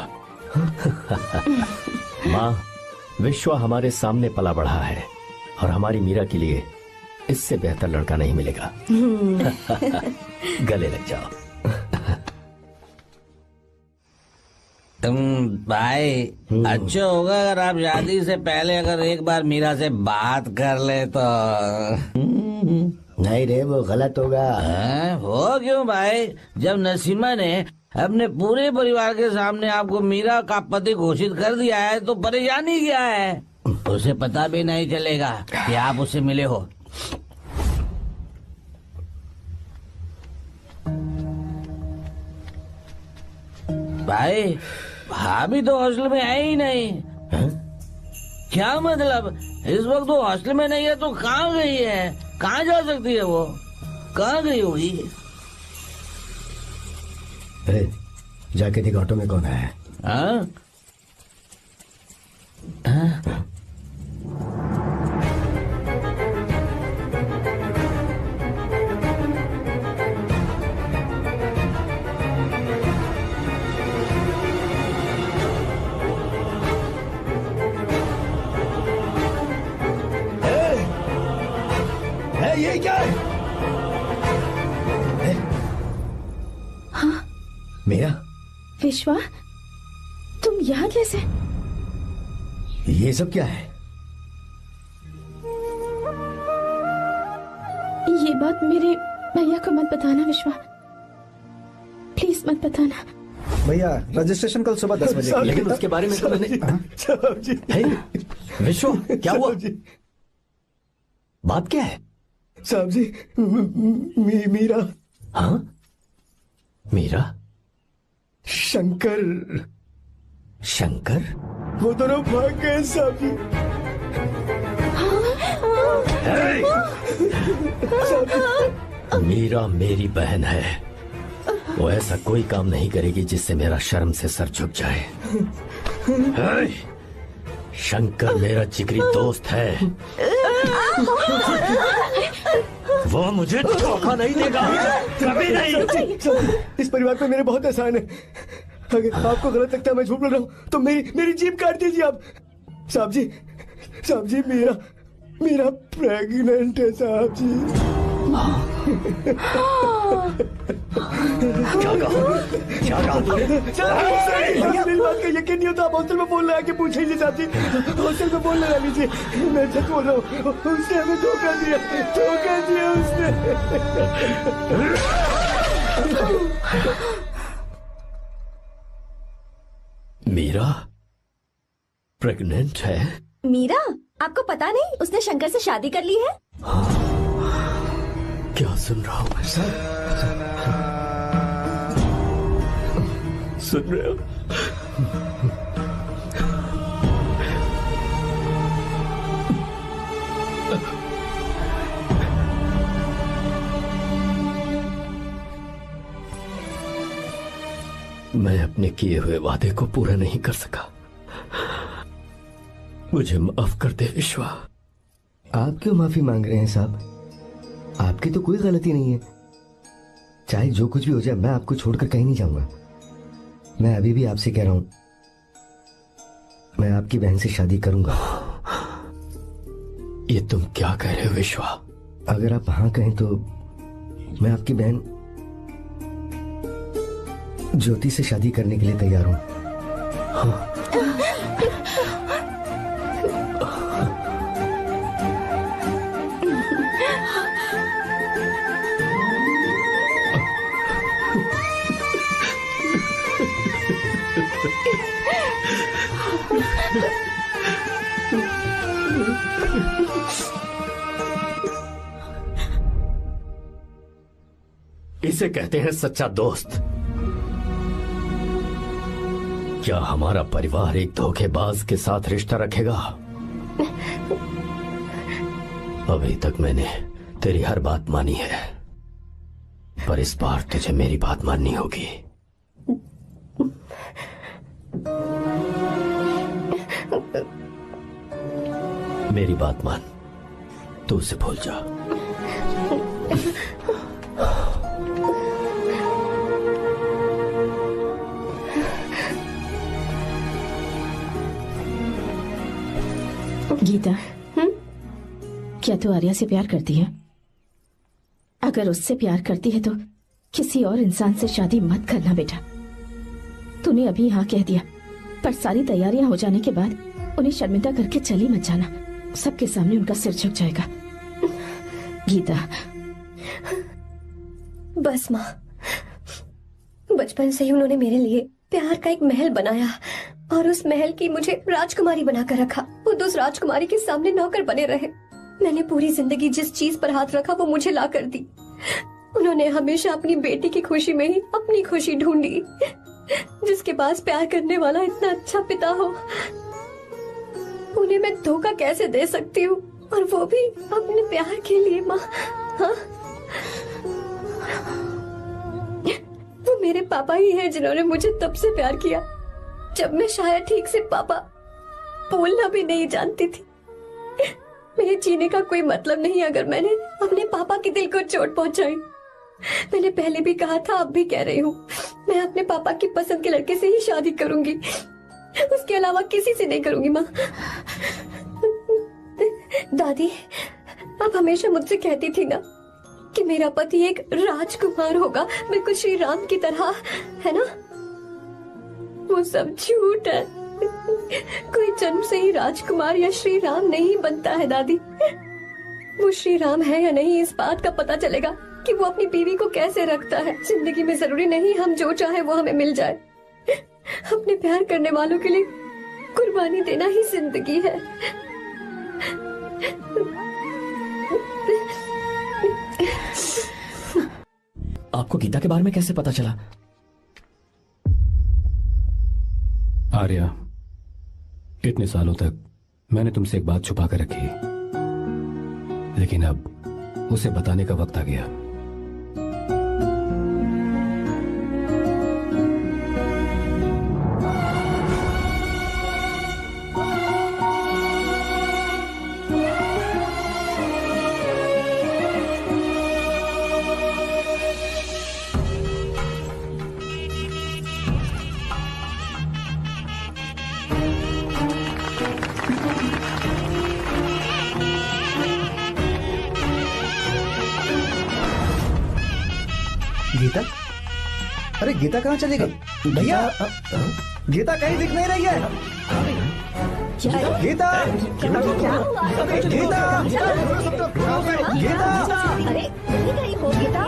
माँ, विश्वा हमारे सामने पला बढ़ा है और हमारी मीरा के लिए इससे बेहतर लड़का नहीं मिलेगा। गले लग जाओ। तुम भाई, अच्छा होगा अगर आप शादी से पहले अगर एक बार मीरा से बात कर ले तो। नहीं रे, वो गलत होगा। हो क्यों भाई? जब नसीमा ने अपने पूरे परिवार के सामने आपको मीरा का पति घोषित कर दिया है तो परेशानी क्या है? उसे पता भी नहीं चलेगा कि आप उससे मिले हो। भाई, भाभी तो हॉस्टल में है ही नहीं। क्या मतलब? इस वक्त वो हॉस्टल में नहीं है तो कहाँ गई है? कहाँ जा सकती है वो? कहाँ गई होगी? अरे जाके देख ऑटो में कौन आया है। हाँ? हाँ? ये क्या है? हाँ? मेरा विश्वा, तुम यहाँ कैसे? ये सब क्या है? ये बात मेरे भैया को मत बताना विश्वा, प्लीज मत बताना। भैया रजिस्ट्रेशन कल सुबह 10 बजे। लेकिन उसके बारे में तो मैंने। हे, विश्व क्या हुआ? बात क्या है? साहब जी मीरा। हाँ? मीरा? शंकर। शंकर? वो दोनों भाग गए साहब जी। मीरा मेरी बहन है, वो ऐसा कोई काम नहीं करेगी जिससे मेरा शर्म से सर झुक जाए। शंकर मेरा जिगरी दोस्त है, वो मुझे धोखा नहीं देगा, कभी नहीं। इस परिवार पे मेरे बहुत एहसान है। अगर आपको गलत लगता है मैं झूठ बोल रहा हूँ तो मेरी जीभ काट दीजिए आप। साहब जी मेरा प्रेग्नेंट है साहब जी। क्या कहा तूने? मेरी बात का यकीन नहीं होता, आप हॉस्टल में फोन लगा के पूछ लीजिए साहब जी। हॉस्टल में फोन लगा लीजिए, मैं सच बोल रहा हूँ। उसने हमें धोखा दिया उसने। मीरा प्रेग्नेंट है? मीरा, आपको पता नहीं उसने शंकर से शादी कर ली है? क्या सुन रहा हूँ मैं? सुन रहे हो? मैं अपने किए हुए वादे को पूरा नहीं कर सका, मुझे माफ कर दे विश्वा। आप क्यों माफी मांग रहे हैं साहब? आपकी तो कोई गलती नहीं है। चाहे जो कुछ भी हो जाए मैं आपको छोड़कर कहीं नहीं जाऊंगा। मैं अभी भी आपसे कह रहा हूं, मैं आपकी बहन से शादी करूंगा। ये तुम क्या कह रहे हो विश्वा? अगर आप हाँ कहें तो मैं आपकी बहन ज्योति से शादी करने के लिए तैयार हूं। हाँ। इसे कहते हैं सच्चा दोस्त। क्या हमारा परिवार एक धोखेबाज के साथ रिश्ता रखेगा? अभी तक मैंने तेरी हर बात मानी है, पर इस बार तुझे मेरी बात माननी होगी। मेरी बात मान, तू उसे भूल जा। गीता, क्या तू आर्या से प्यार करती है? अगर उससे प्यार करती है तो किसी और इंसान से शादी मत करना बेटा। तूने अभी हाँ कह दिया, पर सारी तैयारियां हो जाने के बाद उन्हें शर्मिंदा करके चली मत जाना, सबके सामने उनका सिर झुक जाएगा। गीता। बस माँ, बचपन से ही उन्होंने मेरे लिए प्यार का एक महल बनाया और उस महल की मुझे राजकुमारी बनाकर रखा। वो उस राजकुमारी के सामने नौकर बने रहे। मैंने पूरी जिंदगी जिस चीज पर हाथ रखा वो मुझे ला कर दी। उन्होंने हमेशा अपनी बेटी की खुशी में ही अपनी खुशी ढूंढी। जिसके पास प्यार करने वाला इतना अच्छा पिता हो, उन्हें मैं धोखा कैसे दे सकती हूँ, और वो भी अपने प्यार के लिए माँ। हाँ, वो मेरे पापा ही हैं जिन्होंने मुझे तब से प्यार किया जब मैं शायद ठीक से पापा बोलना भी नहीं जानती थी। मेरे जीने का कोई मतलब नहीं अगर मैंने अपने पापा के दिल को चोट पहुंचाई। मैंने पहले भी कहा था, अब भी कह रही हूँ, मैं अपने पापा की पसंद के लड़के से ही शादी करूंगी, उसके अलावा किसी से नहीं करूंगी माँ। दादी, आप हमेशा मुझसे कहती थी ना कि मेरा पति एक राजकुमार होगा, बिल्कुल श्री राम की तरह, है ना? वो सब झूठ है। कोई जन्म से ही राजकुमार या श्री राम नहीं बनता है दादी। वो श्री राम है या नहीं, इस बात का पता चलेगा कि वो अपनी बीवी को कैसे रखता है। जिंदगी में जरूरी नहीं हम जो चाहे वो हमें मिल जाए। अपने प्यार करने वालों के लिए कुर्बानी देना ही जिंदगी है। आपको गीता के बारे में कैसे पता चला? आर्या, इतने सालों तक मैंने तुमसे एक बात छुपा कर रखी, लेकिन अब उसे बताने का वक्त आ गया। गीता? अरे गीता कहाँ चली गई भैया? गीता कहीं दिख नहीं रही है। गीता, गीता, गीता, अरे कहीं हो गीता?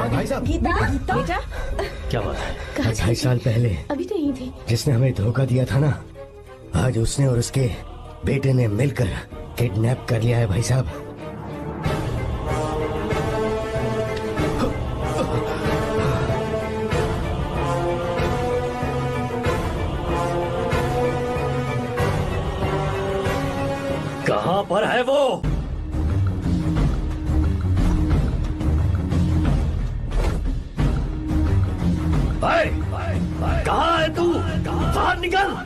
भाई साहब, बेटा क्या बात है? 2.5 साल पहले अभी तो यही थी। जिसने हमें धोखा दिया था ना, आज उसने और उसके बेटे ने मिलकर किडनैप कर लिया है भाई साहब। कहां पर है वो? कहां है तू? बाहर निकल!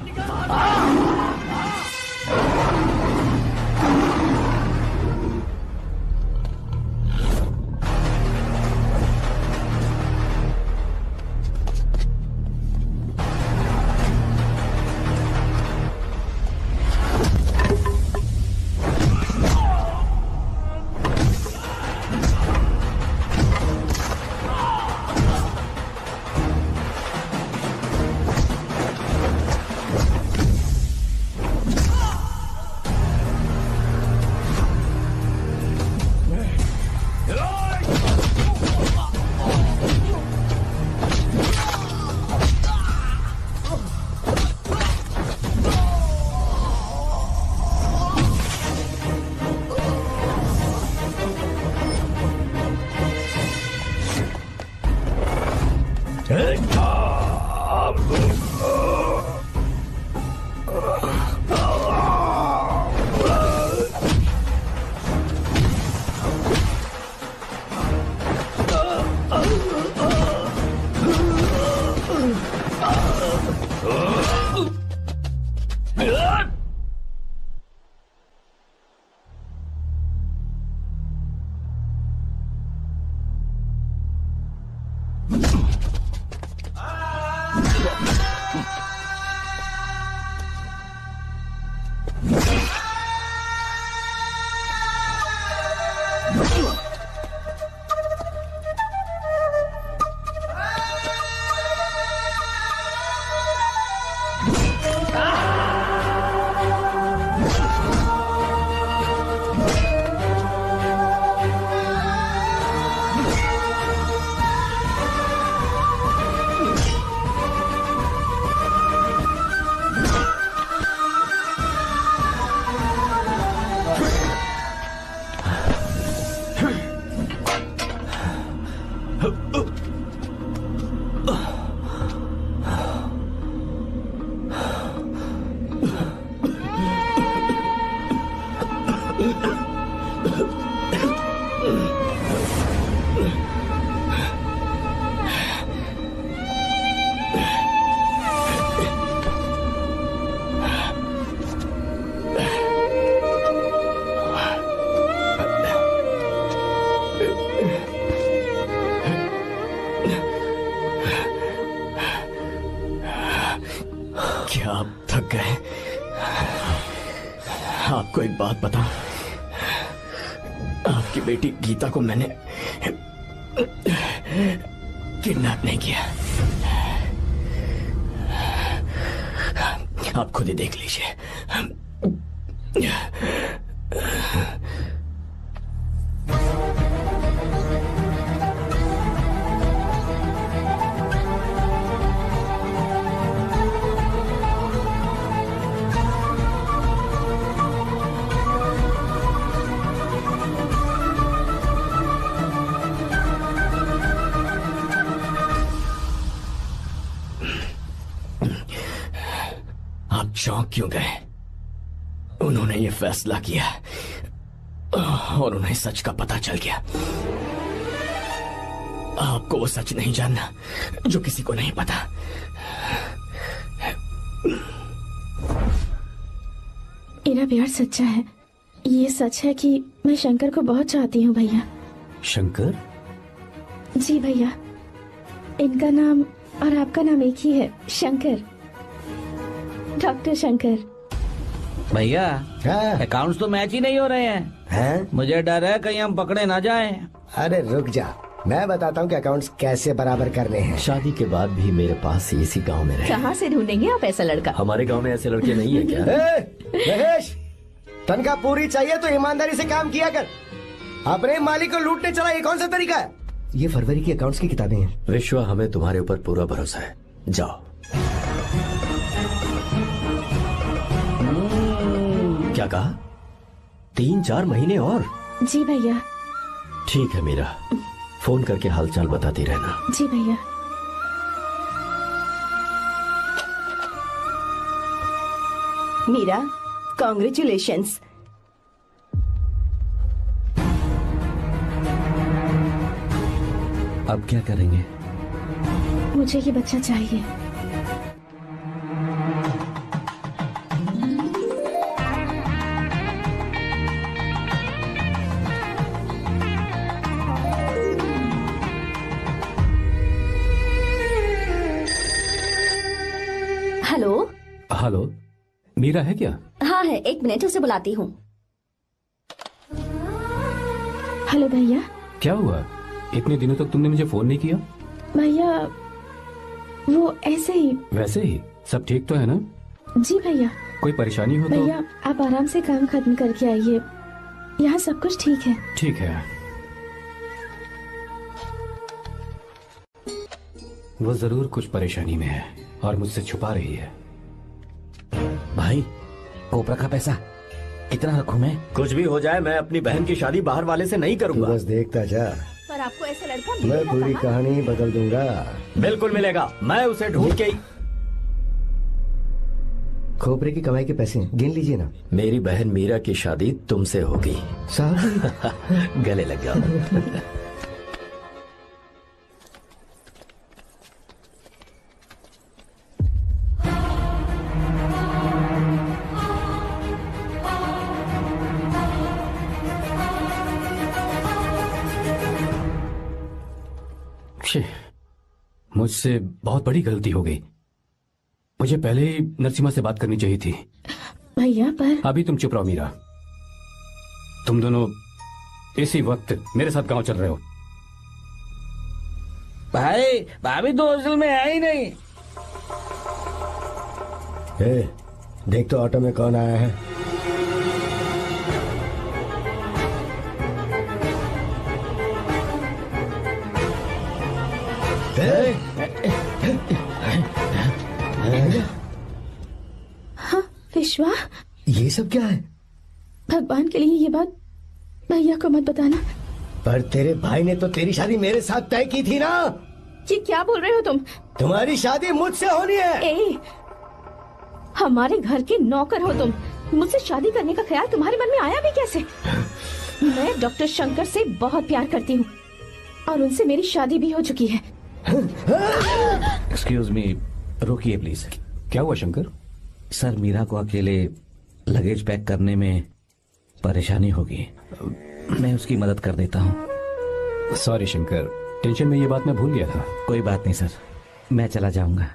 आपको एक बात बताऊं, आपकी बेटी गीता को मैंने किडनैप नहीं किया। आप खुद ही देख लीजिए। आप चौंक क्यों गए? उन्होंने ये फैसला किया और उन्हें सच का पता चल गया। आपको वो सच नहीं जानना जो किसी को नहीं पता। मेरा प्यार सच्चा है। ये सच है कि मैं शंकर को बहुत चाहती हूँ भैया। शंकर? जी भैया, इनका नाम और आपका नाम एक ही है, शंकर, डॉक्टर शंकर। भैया अकाउंट्स तो मैच ही नहीं हो रहे हैं। मुझे डर है कहीं हम पकड़े ना जाएं। अरे रुक जा, मैं बताता हूँ कि अकाउंट्स कैसे बराबर करने हैं। शादी के बाद भी मेरे पास इसी गांव में रहे। कहाँ से ढूंढेंगे आप ऐसा लड़का? हमारे गांव में ऐसे लड़के नहीं है क्या? महेश, तनख्वाह पूरी चाहिए तो ईमानदारी से काम किया कर। अपने मालिक को लूटने चला, ये कौन सा तरीका है? ये फरवरी की अकाउंट्स की किताबें हैं। विश्वा, हमें तुम्हारे ऊपर पूरा भरोसा है। जाओ। क्या कहा? 3-4 महीने और? जी भैया। ठीक है मीरा, फोन करके हालचाल बताती रहना। जी भैया। मीरा, कॉन्ग्रेचुलेशंस। अब क्या करेंगे? मुझे ये बच्चा चाहिए। हेलो। हेलो, मीरा है क्या? हाँ है, 1 मिनट, उसे बुलाती हूँ। हेलो भैया। क्या हुआ? इतने दिनों तक तुमने मुझे फोन नहीं किया? भैया वो ऐसे ही। वैसे ही? सब ठीक तो है ना? जी भैया। कोई परेशानी हो तो? भैया आप आराम से काम खत्म करके आइए, यहाँ सब कुछ ठीक है। ठीक है। वो जरूर कुछ परेशानी में है और मुझसे छुपा रही है। भाई, ओपरा का पैसा कितना रखूं मैं? कुछ भी हो जाए, मैं अपनी बहन की शादी बाहर वाले से नहीं करूंगा। बस देखता जा, पर आपको ऐसा लड़का मैं मिलेगा पूरी कहाँ? कहानी बदल दूंगा। बिल्कुल मिलेगा, मैं उसे ढूंढ के ही। खोपरे की कमाई के पैसे गिन लीजिए ना। मेरी बहन मीरा की शादी तुमसे होगी। साहब गले लग जाओ। मुझसे बहुत बड़ी गलती हो गई। मुझे पहले ही नरसिम्हा से बात करनी चाहिए थी। भैया पर अभी तुम चुप रहो मीरा। तुम दोनों इसी वक्त मेरे साथ गांव चल रहे हो। भाई, भाभी तो हॉस्टल में है ही नहीं। देख तो ऑटो में कौन आया है। हाँ विश्वा, ये सब क्या है? भगवान के लिए ये बात भैया को मत बताना। पर तेरे भाई ने तो तेरी शादी मेरे साथ तय की थी ना। ये क्या बोल रहे हो तुम? तुम्हारी शादी मुझसे होनी है। ए, हमारे घर के नौकर हो तुम, मुझसे शादी करने का ख्याल तुम्हारे मन में आया भी कैसे? मैं डॉक्टर शंकर से बहुत प्यार करती हूँ और उनसे मेरी शादी भी हो चुकी है। एक्सक्यूज मी, रोकिए प्लीज। क्या हुआ शंकर? सर, मीरा को अकेले लगेज पैक करने में परेशानी होगी, मैं उसकी मदद कर देता हूँ। सॉरी शंकर, टेंशन में ये बात मैं भूल गया था। कोई बात नहीं सर, मैं चला जाऊंगा।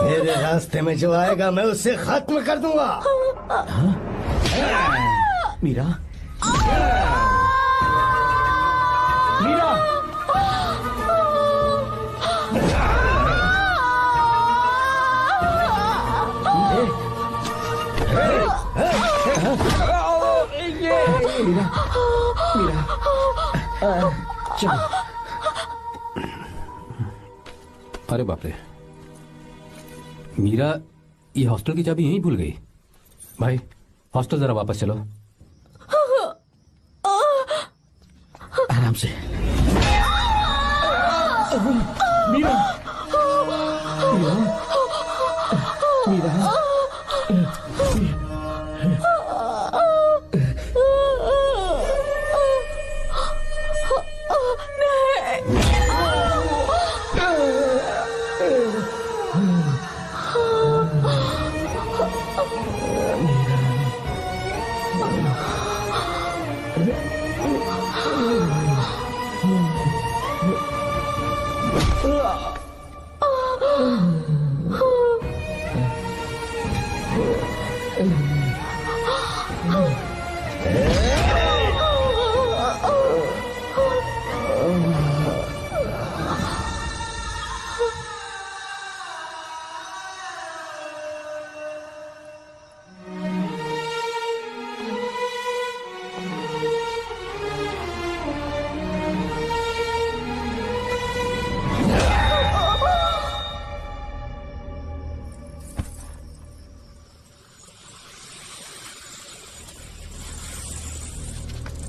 मेरे रास्ते में जो आएगा मैं उसे खत्म कर दूंगा। मीरा, मीरा, मीरा, चलो। अरे बाप रे, मीरा ये हॉस्टल की चाबी यहीं भूल गई। भाई हॉस्टल जरा वापस चलो। आराम से। मीरा, मीरा, मीरा।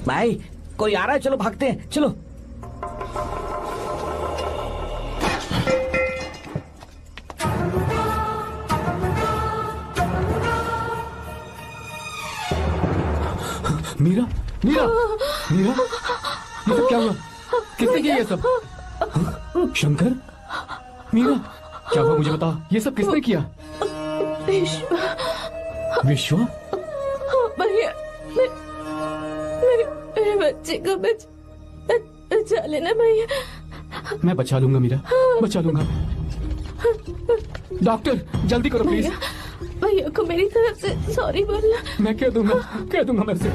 भाई कोई आ रहा है, चलो भागते हैं, चलो। मीरा, मीरा, मीरा, ये सब क्या हुआ? किसने किया ये सब? शंकर, मीरा, क्या हुआ मुझे बता, ये सब किसने किया? विश्वा? भैया, मेरे बच्चे को बचा लेना भैया। मैं बचा लूंगा मीरा, बचा लूंगा। डॉक्टर जल्दी करो प्लीज। भैया को मेरी तरफ से सॉरी बोलना। मैं कह दूंगा मेरे से।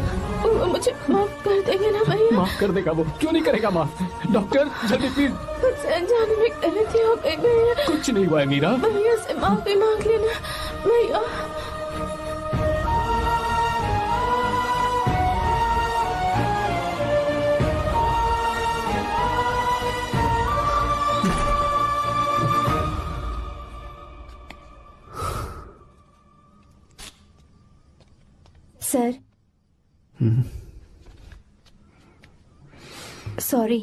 वो मुझे माफ कर देंगे ना भैया? माफ कर देगा वो, क्यों नहीं करेगा माफ? डॉक्टर जल्दी प्लीज। कुछ अनजाने में गलती हो गई भैया। कुछ नहीं हुआ है मीरा। भैया से माफी मांग लेना भैया। सर, सॉरी,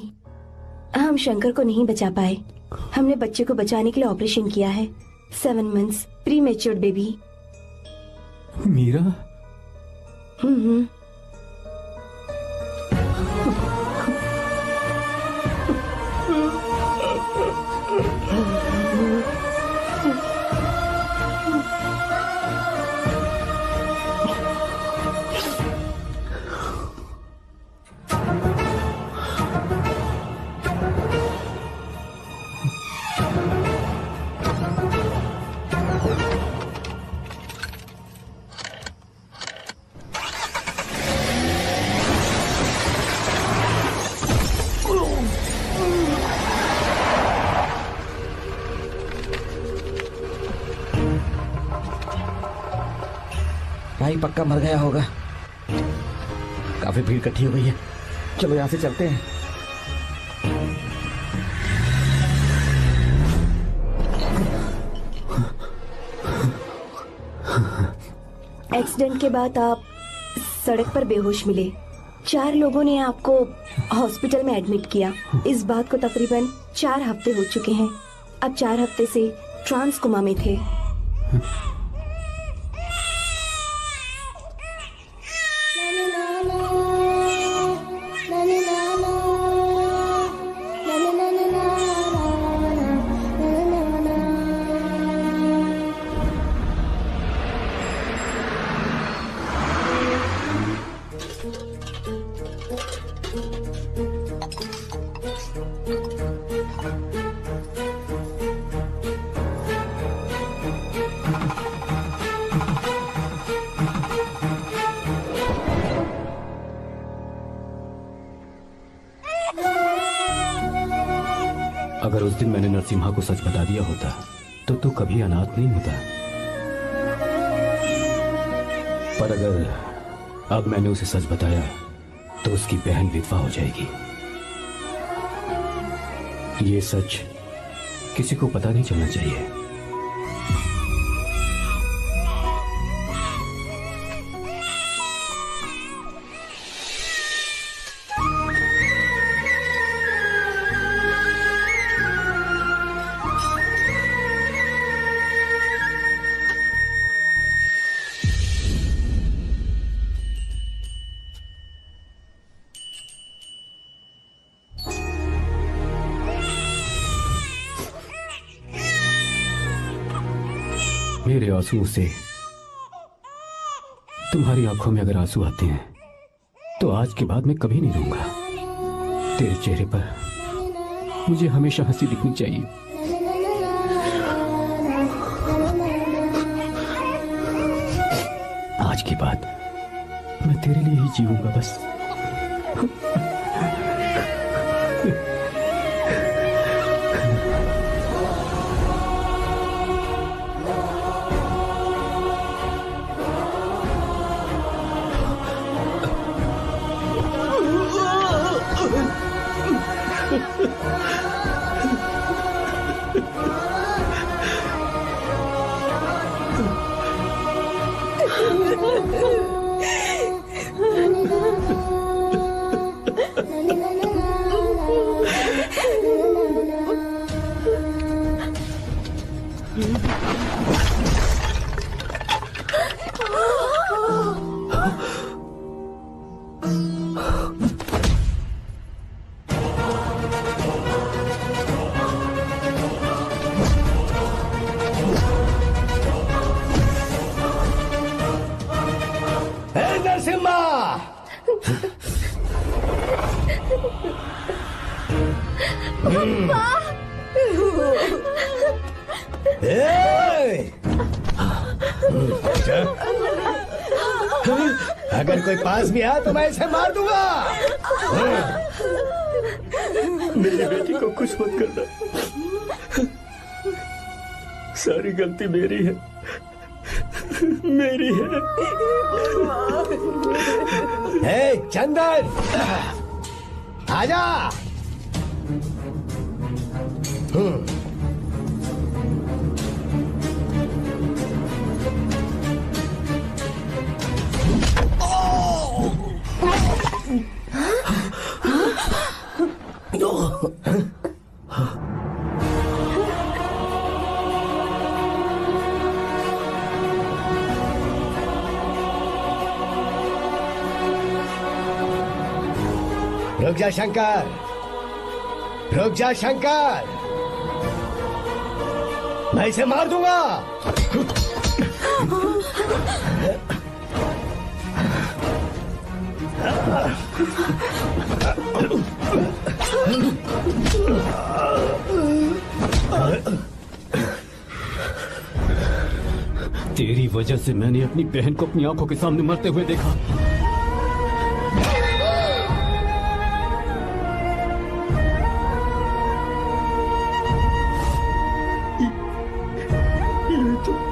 हम शंकर को नहीं बचा पाए। हमने बच्चे को बचाने के लिए ऑपरेशन किया है। 7 months pre matured baby. Meera? भाई पक्का मर गया होगा। काफी भीड़ इकट्ठी हो गई है, चलो यहाँ से चलते हैं। एक्सीडेंट के बाद आप सड़क पर बेहोश मिले। 4 लोगों ने आपको हॉस्पिटल में एडमिट किया। इस बात को तकरीबन 4 हफ्ते हो चुके हैं। अब 4 हफ्ते से ट्रांस कोमा में थे। दिन मैंने नरसिम्हा को सच बता दिया होता तो तू कभी अनाथ नहीं होता। पर अगर अब मैंने उसे सच बताया तो उसकी बहन विधवा हो जाएगी। ये सच किसी को पता नहीं चलना चाहिए। मेरे आंसुओं से तुम्हारी आंखों में अगर आंसू आते हैं तो आज के बाद मैं कभी नहीं रोऊंगा। तेरे चेहरे पर मुझे हमेशा हंसी दिखनी चाहिए। आज के बाद मैं तेरे लिए ही जीऊंगा बस। अगर कोई पास भी आया तो मैं इसे मार दूंगा। मेरी बेटी को कुछ मत करना, सारी गलती मेरी है, मेरी है। हे चंदन, आजा। रुक जा शंकर, रुक जा शंकर, मैं इसे मार दूंगा। तेरी वजह से मैंने अपनी बहन को अपनी आंखों के सामने मरते हुए देखा।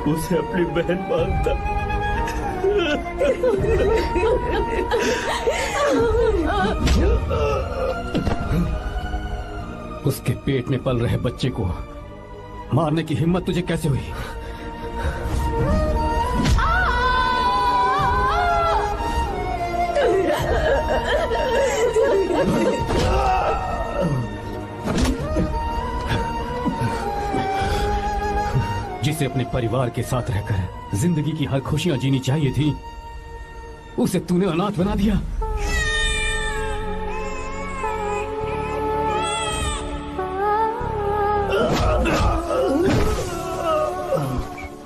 उसे अपनी बहन मानता। उसके पेट में पल रहे बच्चे को मारने की हिम्मत तुझे कैसे हुई? जिसे अपने परिवार के साथ रहकर जिंदगी की हर खुशियां जीनी चाहिए थी, उसे तूने अनाथ बना दिया।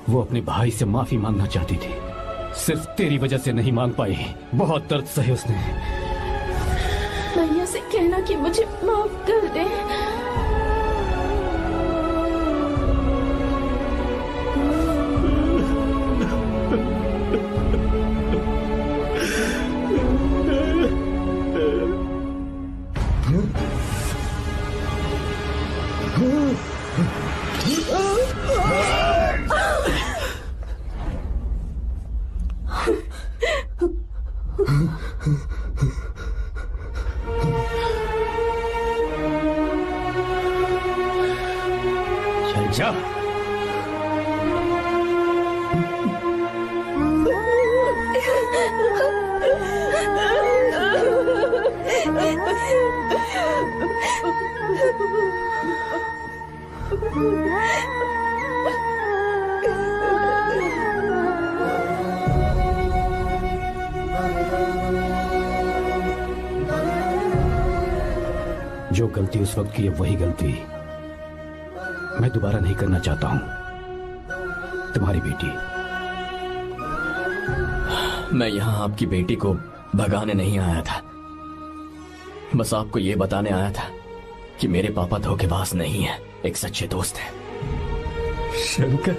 वो अपने भाई से माफी मांगना चाहती थी, सिर्फ तेरी वजह से नहीं मांग पाई। बहुत दर्द सहे उसने। भैया से कहना कि मुझे माफ कर दे। जो गलती उस वक्त की है वही गलती मैं दोबारा नहीं करना चाहता हूं। तुम्हारी बेटी। मैं यहाँ आपकी बेटी को भगाने नहीं आया था, बस आपको ये बताने आया था कि मेरे पापा धोखेबाज नहीं है, एक सच्चे दोस्त है। शंकर,